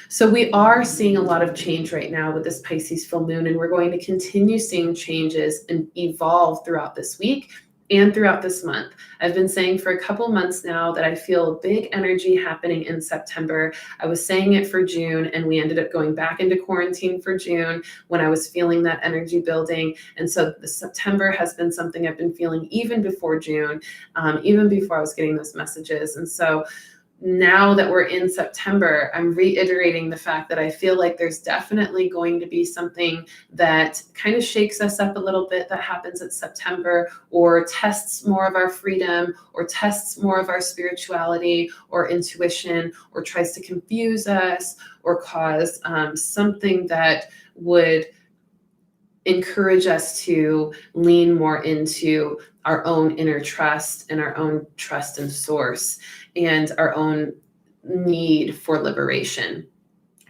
So we are seeing a lot of change right now with this Pisces full moon, and we're going to continue seeing changes and evolve throughout this week and throughout this month. I've been saying for a couple months now that I feel big energy happening in September. I was saying it for June, and we ended up going back into quarantine for June when I was feeling that energy building. And so the September has been something I've been feeling even before June, even before I was getting those messages. And so now that we're in September, I'm reiterating the fact that I feel like there's definitely going to be something that kind of shakes us up a little bit that happens in September, or tests more of our freedom, or tests more of our spirituality or intuition, or tries to confuse us, or cause something that would encourage us to lean more into our own inner trust and our own trust in source and our own need for liberation,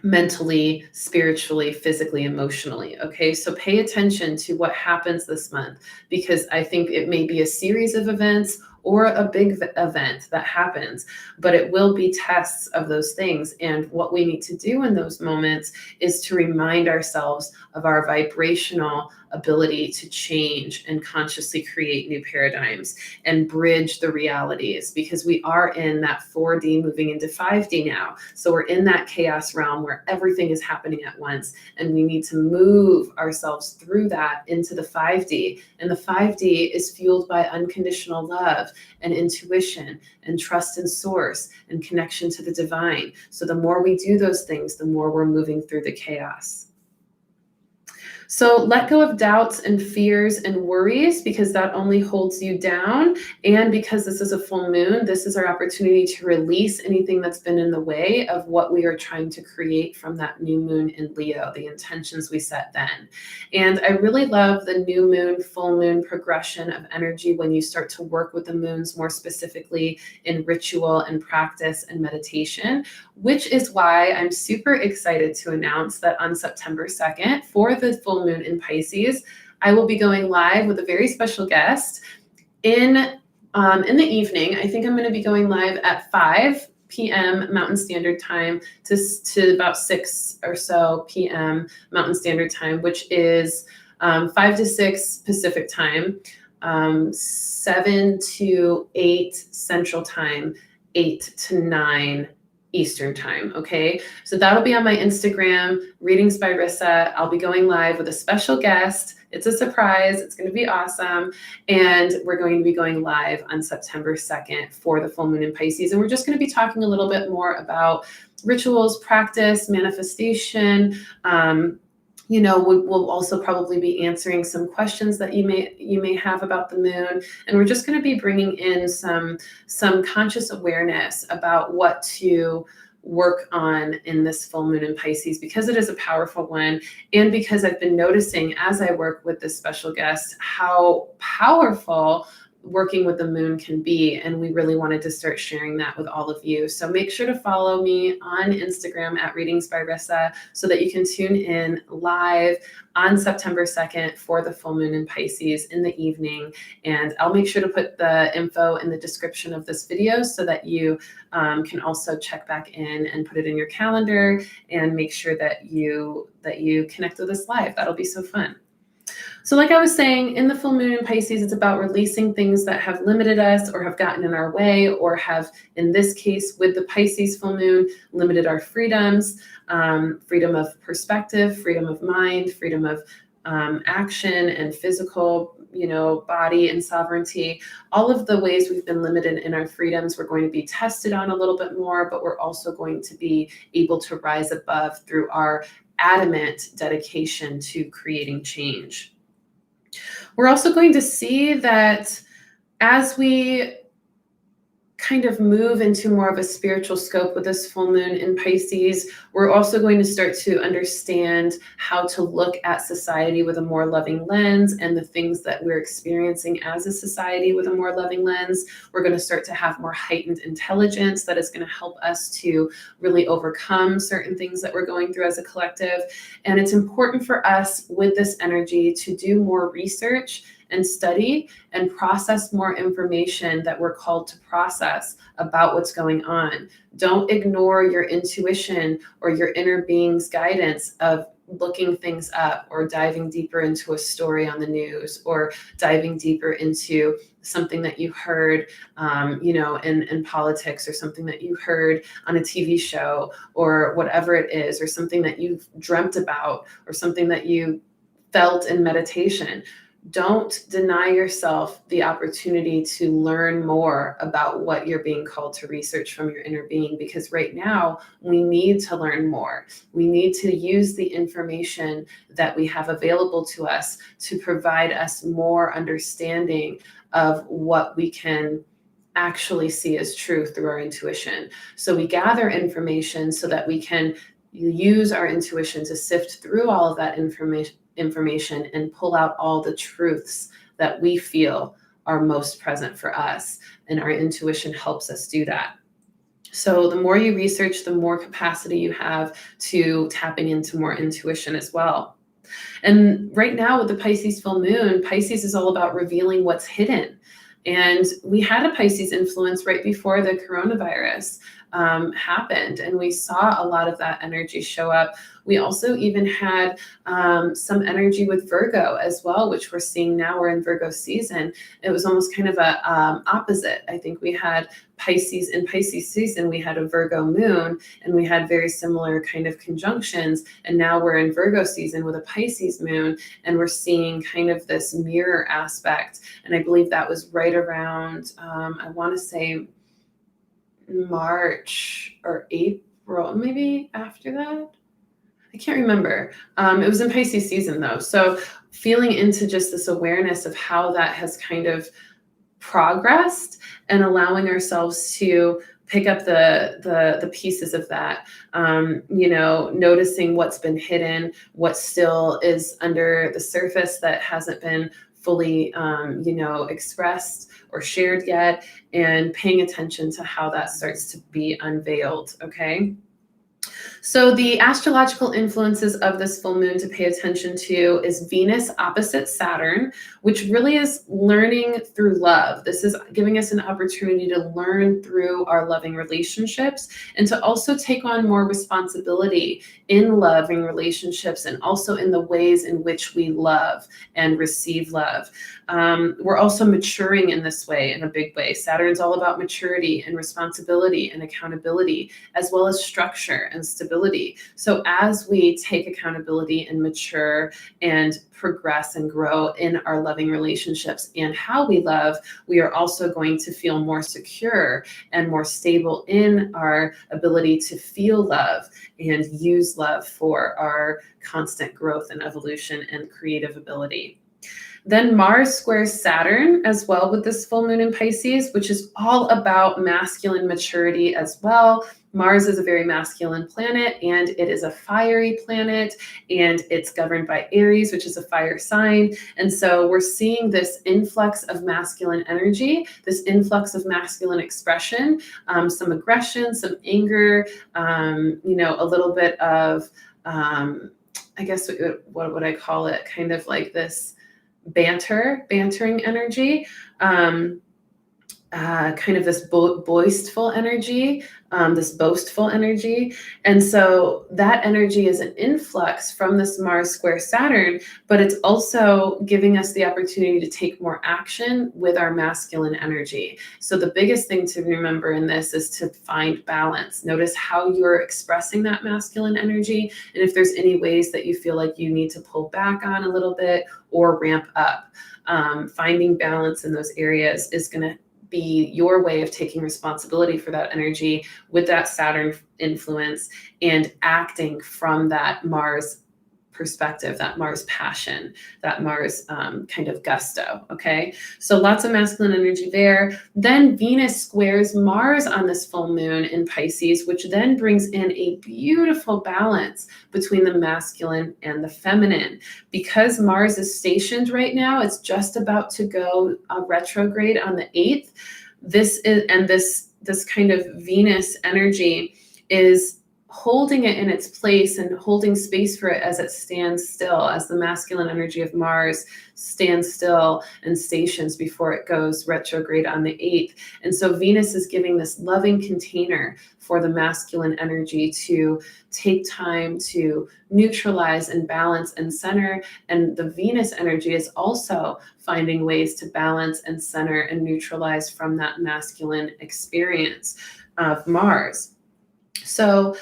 mentally, spiritually, physically, emotionally. Okay, so pay attention to what happens this month, because I think it may be a series of events or a big event that happens, but it will be tests of those things. And what we need to do in those moments is to remind ourselves of our vibrational ability to change and consciously create new paradigms and bridge the realities, because we are in that 4D moving into 5D now. So we're in that chaos realm where everything is happening at once, and we need to move ourselves through that into the 5D. And the 5D is fueled by unconditional love and intuition and trust in source and connection to the divine. So the more we do those things, the more we're moving through the chaos. So let go of doubts and fears and worries, because that only holds you down. And because this is a full moon, this is our opportunity to release anything that's been in the way of what we are trying to create from that new moon in Leo, the intentions we set then. And I really love the new moon, full moon progression of energy when you start to work with the moons more specifically in ritual and practice and meditation, which is why I'm super excited to announce that on September 2nd, for the full moon in Pisces, I will be going live with a very special guest in the evening. I think I'm going to be going live at 5 p.m. Mountain Standard Time to about 6 or so p.m. Mountain Standard Time, which is 5 to 6 Pacific Time, 7 to 8 Central Time, 8 to 9 Eastern time. Okay. So that'll be on my Instagram, Readings by Rissa. I'll be going live with a special guest. It's a surprise. It's going to be awesome. And we're going to be going live on September 2nd for the full moon in Pisces. And we're just going to be talking a little bit more about rituals, practice, manifestation. We'll also probably be answering some questions that you may have about the moon, and we're just going to be bringing in some conscious awareness about what to work on in this full moon in Pisces, because it is a powerful one, and because I've been noticing as I work with this special guest how powerful working with the moon can be, and we really wanted to start sharing that with all of you. So make sure to follow me on Instagram at Readings by Rissa so that you can tune in live on September 2nd for the full moon in Pisces in the evening. And I'll make sure to put the info in the description of this video so that you can also check back in and put it in your calendar and make sure that you connect with us live. That'll be so fun. So like I was saying, in the full moon in Pisces, it's about releasing things that have limited us or have gotten in our way, or have, in this case, with the Pisces full moon, limited our freedoms, freedom of perspective, freedom of mind, freedom of action and physical, body and sovereignty. All of the ways we've been limited in our freedoms, we're going to be tested on a little bit more, but we're also going to be able to rise above through our adamant dedication to creating change. We're also going to see that as we kind of move into more of a spiritual scope with this full moon in Pisces, we're also going to start to understand how to look at society with a more loving lens, and the things that we're experiencing as a society with a more loving lens. We're going to start to have more heightened intelligence that is going to help us to really overcome certain things that we're going through as a collective. And it's important for us with this energy to do more research and study and process more information that we're called to process about what's going on. Don't ignore your intuition or your inner being's guidance of looking things up, or diving deeper into a story on the news, or diving deeper into something that you heard, in politics, or something that you heard on a TV show, or whatever it is, or something that you've dreamt about, or something that you felt in meditation. Don't deny yourself the opportunity to learn more about what you're being called to research from your inner being, because right now we need to learn more. We need to use the information that we have available to us to provide us more understanding of what we can actually see as true through our intuition. So we gather information so that we can use our intuition to sift through all of that information and pull out all the truths that we feel are most present for us. And our intuition helps us do that. So the more you research, the more capacity you have to tapping into more intuition as well. And right now with the Pisces full moon, Pisces is all about revealing what's hidden. And we had a Pisces influence right before the coronavirus happened, and we saw a lot of that energy show up. We also even had some energy with Virgo as well, which we're seeing now. We're in Virgo season. It was almost kind of a opposite. I think we had Pisces in Pisces season, we had a Virgo moon, and we had very similar kind of conjunctions. And now we're in Virgo season with a Pisces moon, and we're seeing kind of this mirror aspect. And I believe that was right around, I want to say March or April, maybe after that. I can't remember. It was in Pisces season though. So feeling into just this awareness of how that has kind of progressed, and allowing ourselves to pick up the pieces of that, noticing what's been hidden, what still is under the surface that hasn't been fully, expressed or shared yet, and paying attention to how that starts to be unveiled. Okay. So the astrological influences of this full moon to pay attention to is Venus opposite Saturn, which really is learning through love. This is giving us an opportunity to learn through our loving relationships and to also take on more responsibility in loving relationships and also in the ways in which we love and receive love. We're also maturing in this way, in a big way. Saturn's all about maturity and responsibility and accountability, as well as structure and stability. So as we take accountability and mature and progress and grow in our loving relationships and how we love, we are also going to feel more secure and more stable in our ability to feel love and use love for our constant growth and evolution and creative ability. Then Mars squares Saturn as well with this full moon in Pisces, which is all about masculine maturity as well. Mars is a very masculine planet, and it is a fiery planet, and it's governed by Aries, which is a fire sign. And so we're seeing this influx of masculine energy, this influx of masculine expression, some aggression, some anger, a little bit of, I guess, what would I call it? Kind of like this bantering energy, kind of this boastful energy, this boastful energy. And so that energy is an influx from this Mars square Saturn, but it's also giving us the opportunity to take more action with our masculine energy. So the biggest thing to remember in this is to find balance. Notice how you're expressing that masculine energy, and if there's any ways that you feel like you need to pull back on a little bit or ramp up. Finding balance in those areas is going to be your way of taking responsibility for that energy with that Saturn influence and acting from that Mars perspective, that Mars passion, that Mars kind of gusto. Okay, so lots of masculine energy there. Then Venus squares Mars on this full moon in Pisces, which then brings in a beautiful balance between the masculine and the feminine. Because Mars is stationed right now, it's just about to go retrograde on the 8th. This kind of Venus energy is holding it in its place and holding space for it as it stands still, as the masculine energy of Mars stands still and stations before it goes retrograde on the 8th. And so Venus is giving this loving container for the masculine energy to take time to neutralize and balance and center. And the Venus energy is also finding ways to balance and center and neutralize from that masculine experience of Mars. So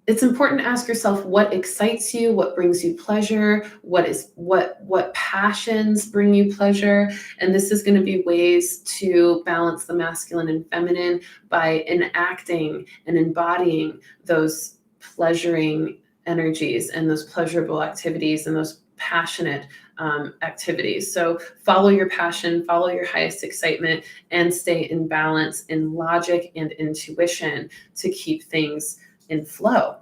it's important to ask yourself what excites you, what brings you pleasure, what passions bring you pleasure. And this is going to be ways to balance the masculine and feminine by enacting and embodying those pleasuring energies and those pleasurable activities and those passionate activities. So follow your passion, follow your highest excitement, and stay in balance in logic and intuition to keep things in flow.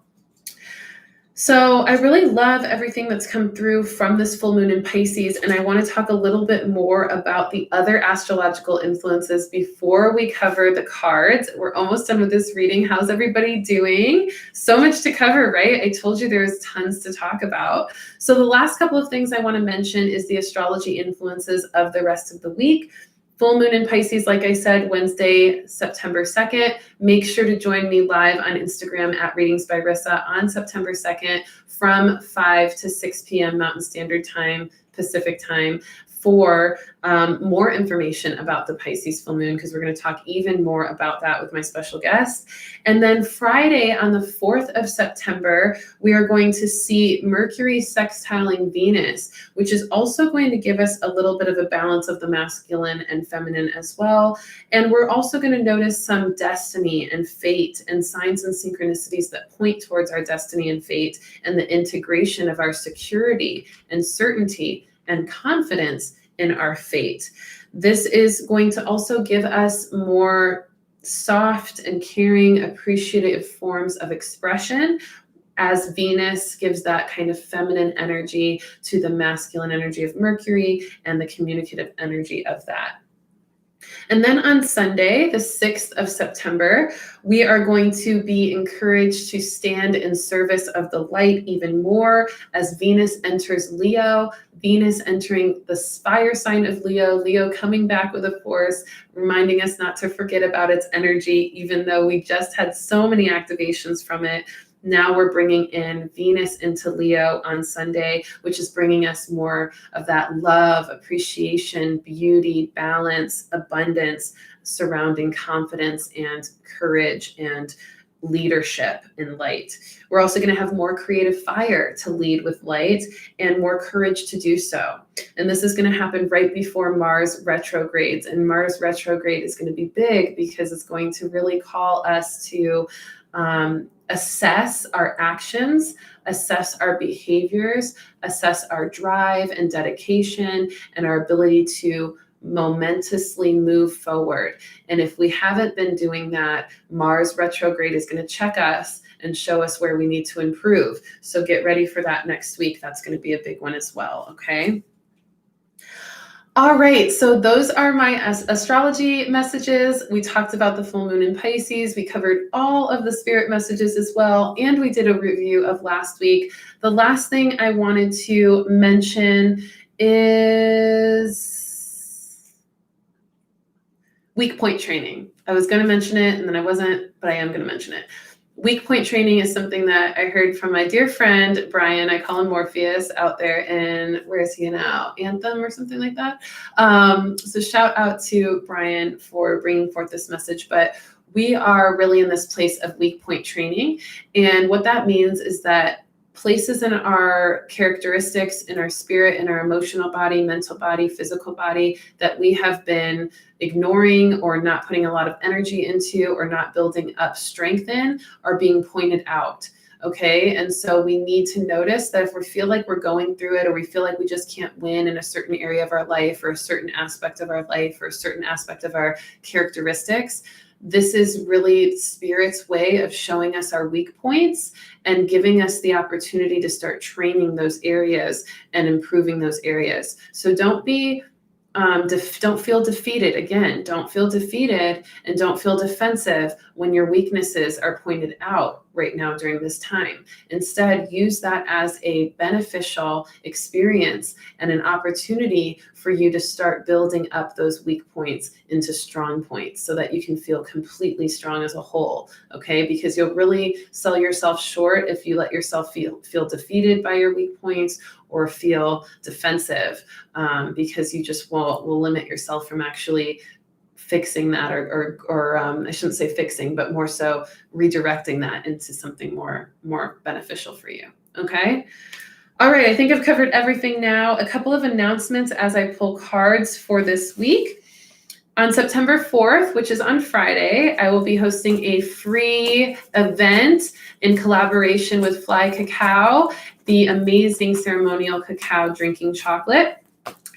So I really love everything that's come through from this full moon in Pisces, and I want to talk a little bit more about the other astrological influences before we cover the cards. We're almost done with this reading. How's everybody doing? So much to cover, right? I told you there's tons to talk about. So the last couple of things I want to mention is the astrology influences of the rest of the week. Full moon in Pisces, like I said, Wednesday, September 2nd. Make sure to join me live on Instagram at Readings by Rissa on September 2nd from 5 to 6 p.m. Mountain Standard Time, Pacific Time, for more information about the Pisces full moon, because we're going to talk even more about that with my special guest. And then Friday on the 4th of September, we are going to see Mercury sextiling Venus, which is also going to give us a little bit of a balance of the masculine and feminine as well. And we're also going to notice some destiny and fate and signs and synchronicities that point towards our destiny and fate and the integration of our security and certainty and confidence in our fate. This is going to also give us more soft and caring, appreciative forms of expression, as Venus gives that kind of feminine energy to the masculine energy of Mercury and the communicative energy of that. And then on Sunday, the 6th of September, we are going to be encouraged to stand in service of the light even more as Venus enters Leo, Venus entering the fire sign of Leo, Leo coming back with a force, reminding us not to forget about its energy, even though we just had so many activations from it. Now we're bringing in Venus into Leo on Sunday, which is bringing us more of that love, appreciation, beauty, balance, abundance, surrounding confidence and courage and leadership in light. We're also going to have more creative fire to lead with light and more courage to do so. And this is going to happen right before Mars retrogrades. And Mars retrograde is going to be big because it's going to really call us to assess our actions, assess our behaviors, assess our drive and dedication, and our ability to momentously move forward. And if we haven't been doing that, Mars retrograde is going to check us and show us where we need to improve. So get ready for that next week. That's going to be a big one as well, okay? All right, so those are my astrology messages. We talked about the full moon in Pisces. We covered all of the spirit messages as well, and we did a review of last week. The last thing I wanted to mention is weak point training. I was going to mention it, and then I wasn't, but I am going to mention it. Weak point training is something that I heard from my dear friend, Brian. I call him Morpheus out there in, where is he now? Anthem or something like that. So shout out to Brian for bringing forth this message. But we are really in this place of weak point training. And what that means is that places in our characteristics, in our spirit, in our emotional body, mental body, physical body that we have been ignoring or not putting a lot of energy into or not building up strength in are being pointed out. Okay. And so we need to notice that if we feel like we're going through it, or we feel like we just can't win in a certain area of our life, or a certain aspect of our life, or a certain aspect of our characteristics, this is really Spirit's way of showing us our weak points and giving us the opportunity to start training those areas and improving those areas. So don't be don't feel defeated. Again, don't feel defeated and don't feel defensive when your weaknesses are pointed out right now during this time. Instead, use that as a beneficial experience and an opportunity for you to start building up those weak points into strong points so that you can feel completely strong as a whole, okay? Because you'll really sell yourself short if you let yourself feel defeated by your weak points or feel defensive, because you just will limit yourself from actually fixing that, or I shouldn't say fixing, but more so redirecting that into something more beneficial for you. Okay. All right. I think I've covered everything now. A couple of announcements as I pull cards for this week. On September 4th, which is on Friday, I will be hosting a free event in collaboration with Fly Cacao, the amazing ceremonial cacao drinking chocolate.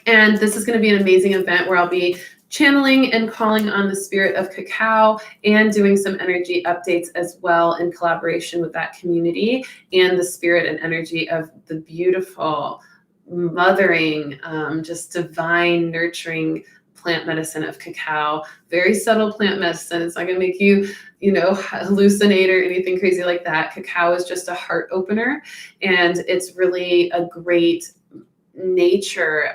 And this is going to be an amazing event where I'll be channeling and calling on the spirit of cacao and doing some energy updates as well in collaboration with that community and the spirit and energy of the beautiful, mothering, just divine, nurturing plant medicine of cacao. Very subtle plant medicine. It's not going to make you, hallucinate or anything crazy like that. Cacao is just a heart opener, and it's really a great nature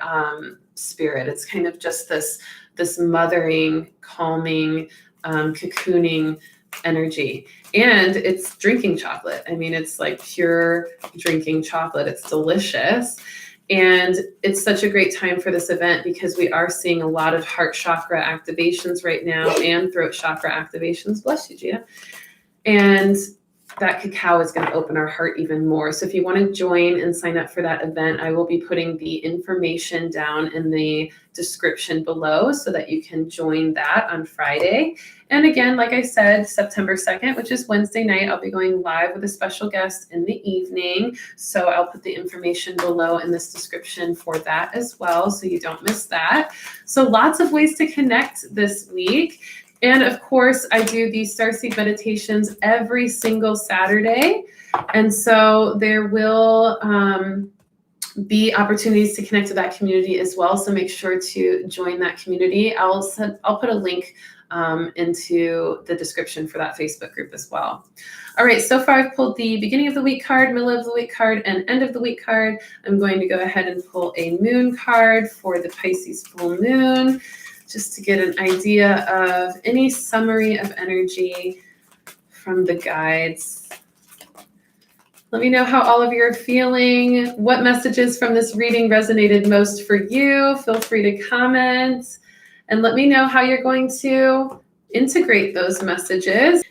spirit. It's kind of just this mothering, calming, cocooning energy. And it's drinking chocolate. I mean, it's like pure drinking chocolate. It's delicious. And it's such a great time for this event because we are seeing a lot of heart chakra activations right now and throat chakra activations. Bless you, Gia. And that cacao is going to open our heart even more. So if you want to join and sign up for that event, I will be putting the information down in the description below so that you can join that on Friday. And again, like I said, September 2nd, which is Wednesday night, I'll be going live with a special guest in the evening. So I'll put the information below in this description for that as well, so you don't miss that. So lots of ways to connect this week. And of course, I do these Starseed meditations every single Saturday. And so there will be opportunities to connect with that community as well. So make sure to join that community. I'll put a link into the description for that Facebook group as well. All right, so far I've pulled the beginning of the week card, middle of the week card, and end of the week card. I'm going to go ahead and pull a moon card for the Pisces full moon, just to get an idea of any summary of energy from the guides. Let me know how all of you are feeling. What messages from this reading resonated most for you? Feel free to comment and let me know how you're going to integrate those messages.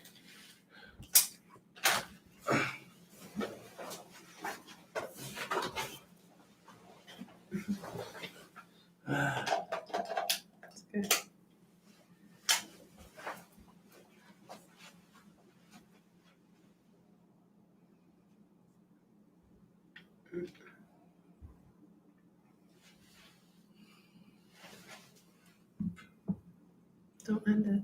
Don't end it.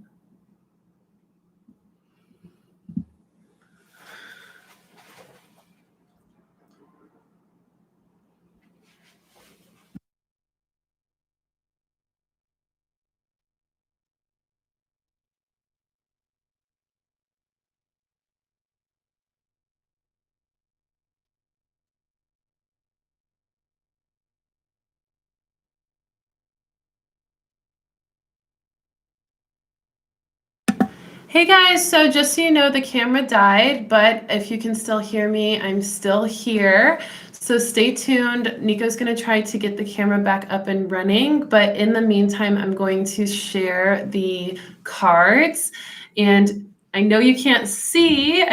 Hey guys, so just so you know, the camera died, but if you can still hear me, I'm still here. So stay tuned. Nico's going to try to get the camera back up and running, but in the meantime, I'm going to share the cards. And I know you can't see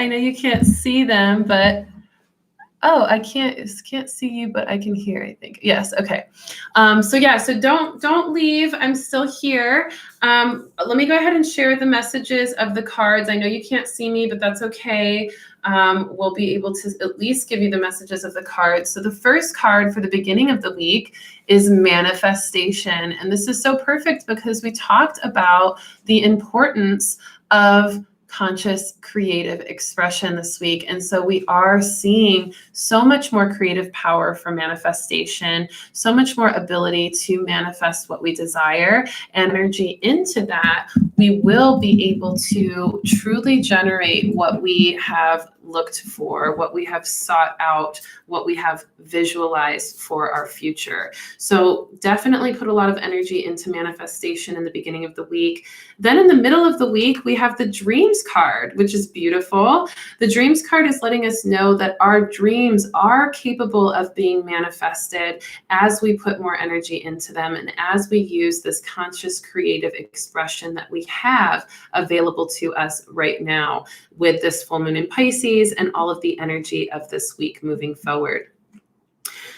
them, but oh, I can't see you, but I can hear, I think. Yes, okay. So don't leave. I'm still here. Let me go ahead and share the messages of the cards. I know you can't see me, but that's okay. We'll be able to at least give you the messages of the cards. So the first card for the beginning of the week is manifestation. And this is so perfect because we talked about the importance of conscious creative expression this week. And so we are seeing so much more creative power for manifestation, so much more ability to manifest what we desire, and energy into that, we will be able to truly generate what we have looked for, what we have sought out, what we have visualized for our future. So definitely put a lot of energy into manifestation in the beginning of the week. Then in the middle of the week, we have the dreams card, which is beautiful. The dreams card is letting us know that our dreams are capable of being manifested as we put more energy into them and as we use this conscious creative expression that we have available to us right now with this full moon in Pisces and all of the energy of this week moving forward.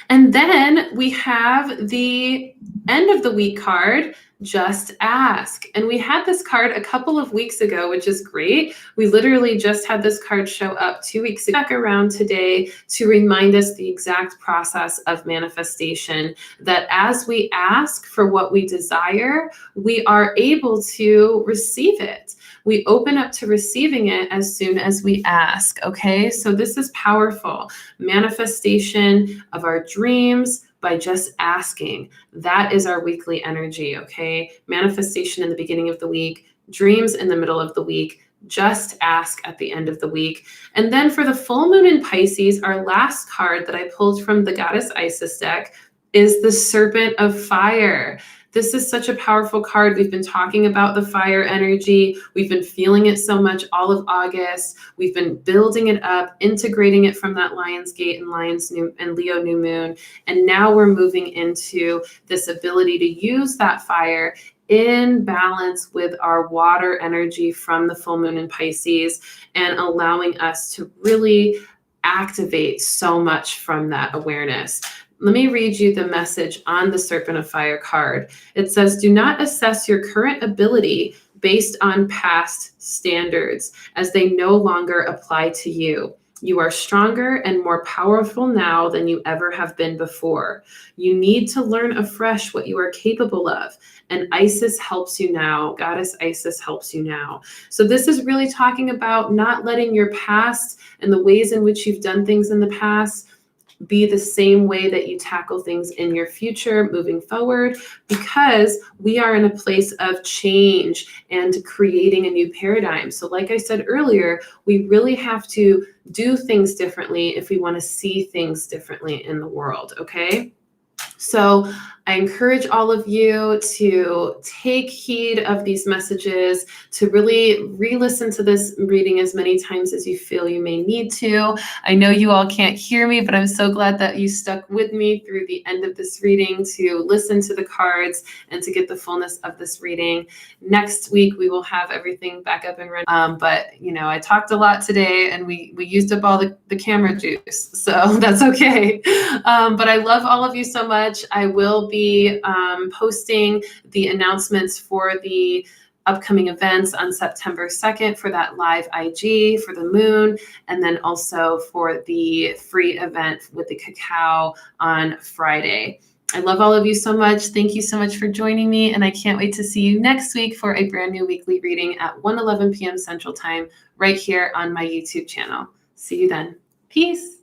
And then we have the end of the week card, Just Ask. And we had this card a couple of weeks ago, which is great. We literally just had this card show up 2 weeks ago, back around today to remind us the exact process of manifestation, that as we ask for what we desire, we are able to receive it. We open up to receiving it as soon as we ask, okay? So this is powerful. Manifestation of our dreams by just asking. That is our weekly energy, okay? Manifestation in the beginning of the week, dreams in the middle of the week, just ask at the end of the week. And then for the full moon in Pisces, our last card that I pulled from the Goddess Isis deck is the Serpent of Fire. This is such a powerful card. We've been talking about the fire energy. We've been feeling it so much all of August. We've been building it up, integrating it from that Lion's Gate and Leo new moon. And now we're moving into this ability to use that fire in balance with our water energy from the full moon in Pisces and allowing us to really activate so much from that awareness. Let me read you the message on the Serpent of Fire card. It says, do not assess your current ability based on past standards, as they no longer apply to you. You are stronger and more powerful now than you ever have been before. You need to learn afresh what you are capable of, and Isis helps you now. Goddess Isis helps you now. So this is really talking about not letting your past and the ways in which you've done things in the past be the same way that you tackle things in your future moving forward, because we are in a place of change and creating a new paradigm. So like I said earlier, we really have to do things differently if we want to see things differently in the world, okay? So I encourage all of you to take heed of these messages, to really re-listen to this reading as many times as you feel you may need to. I know you all can't hear me, but I'm so glad that you stuck with me through the end of this reading to listen to the cards and to get the fullness of this reading. Next week, we will have everything back up and running. But, I talked a lot today and we used up all the camera juice, so that's okay. But I love all of you so much. I will be posting the announcements for the upcoming events on September 2nd for that live IG for the moon, and then also for the free event with the CACAO on Friday. I love all of you so much. Thank you so much for joining me, and I can't wait to see you next week for a brand new weekly reading at 1:11 p.m. Central Time right here on my YouTube channel. See you then. Peace.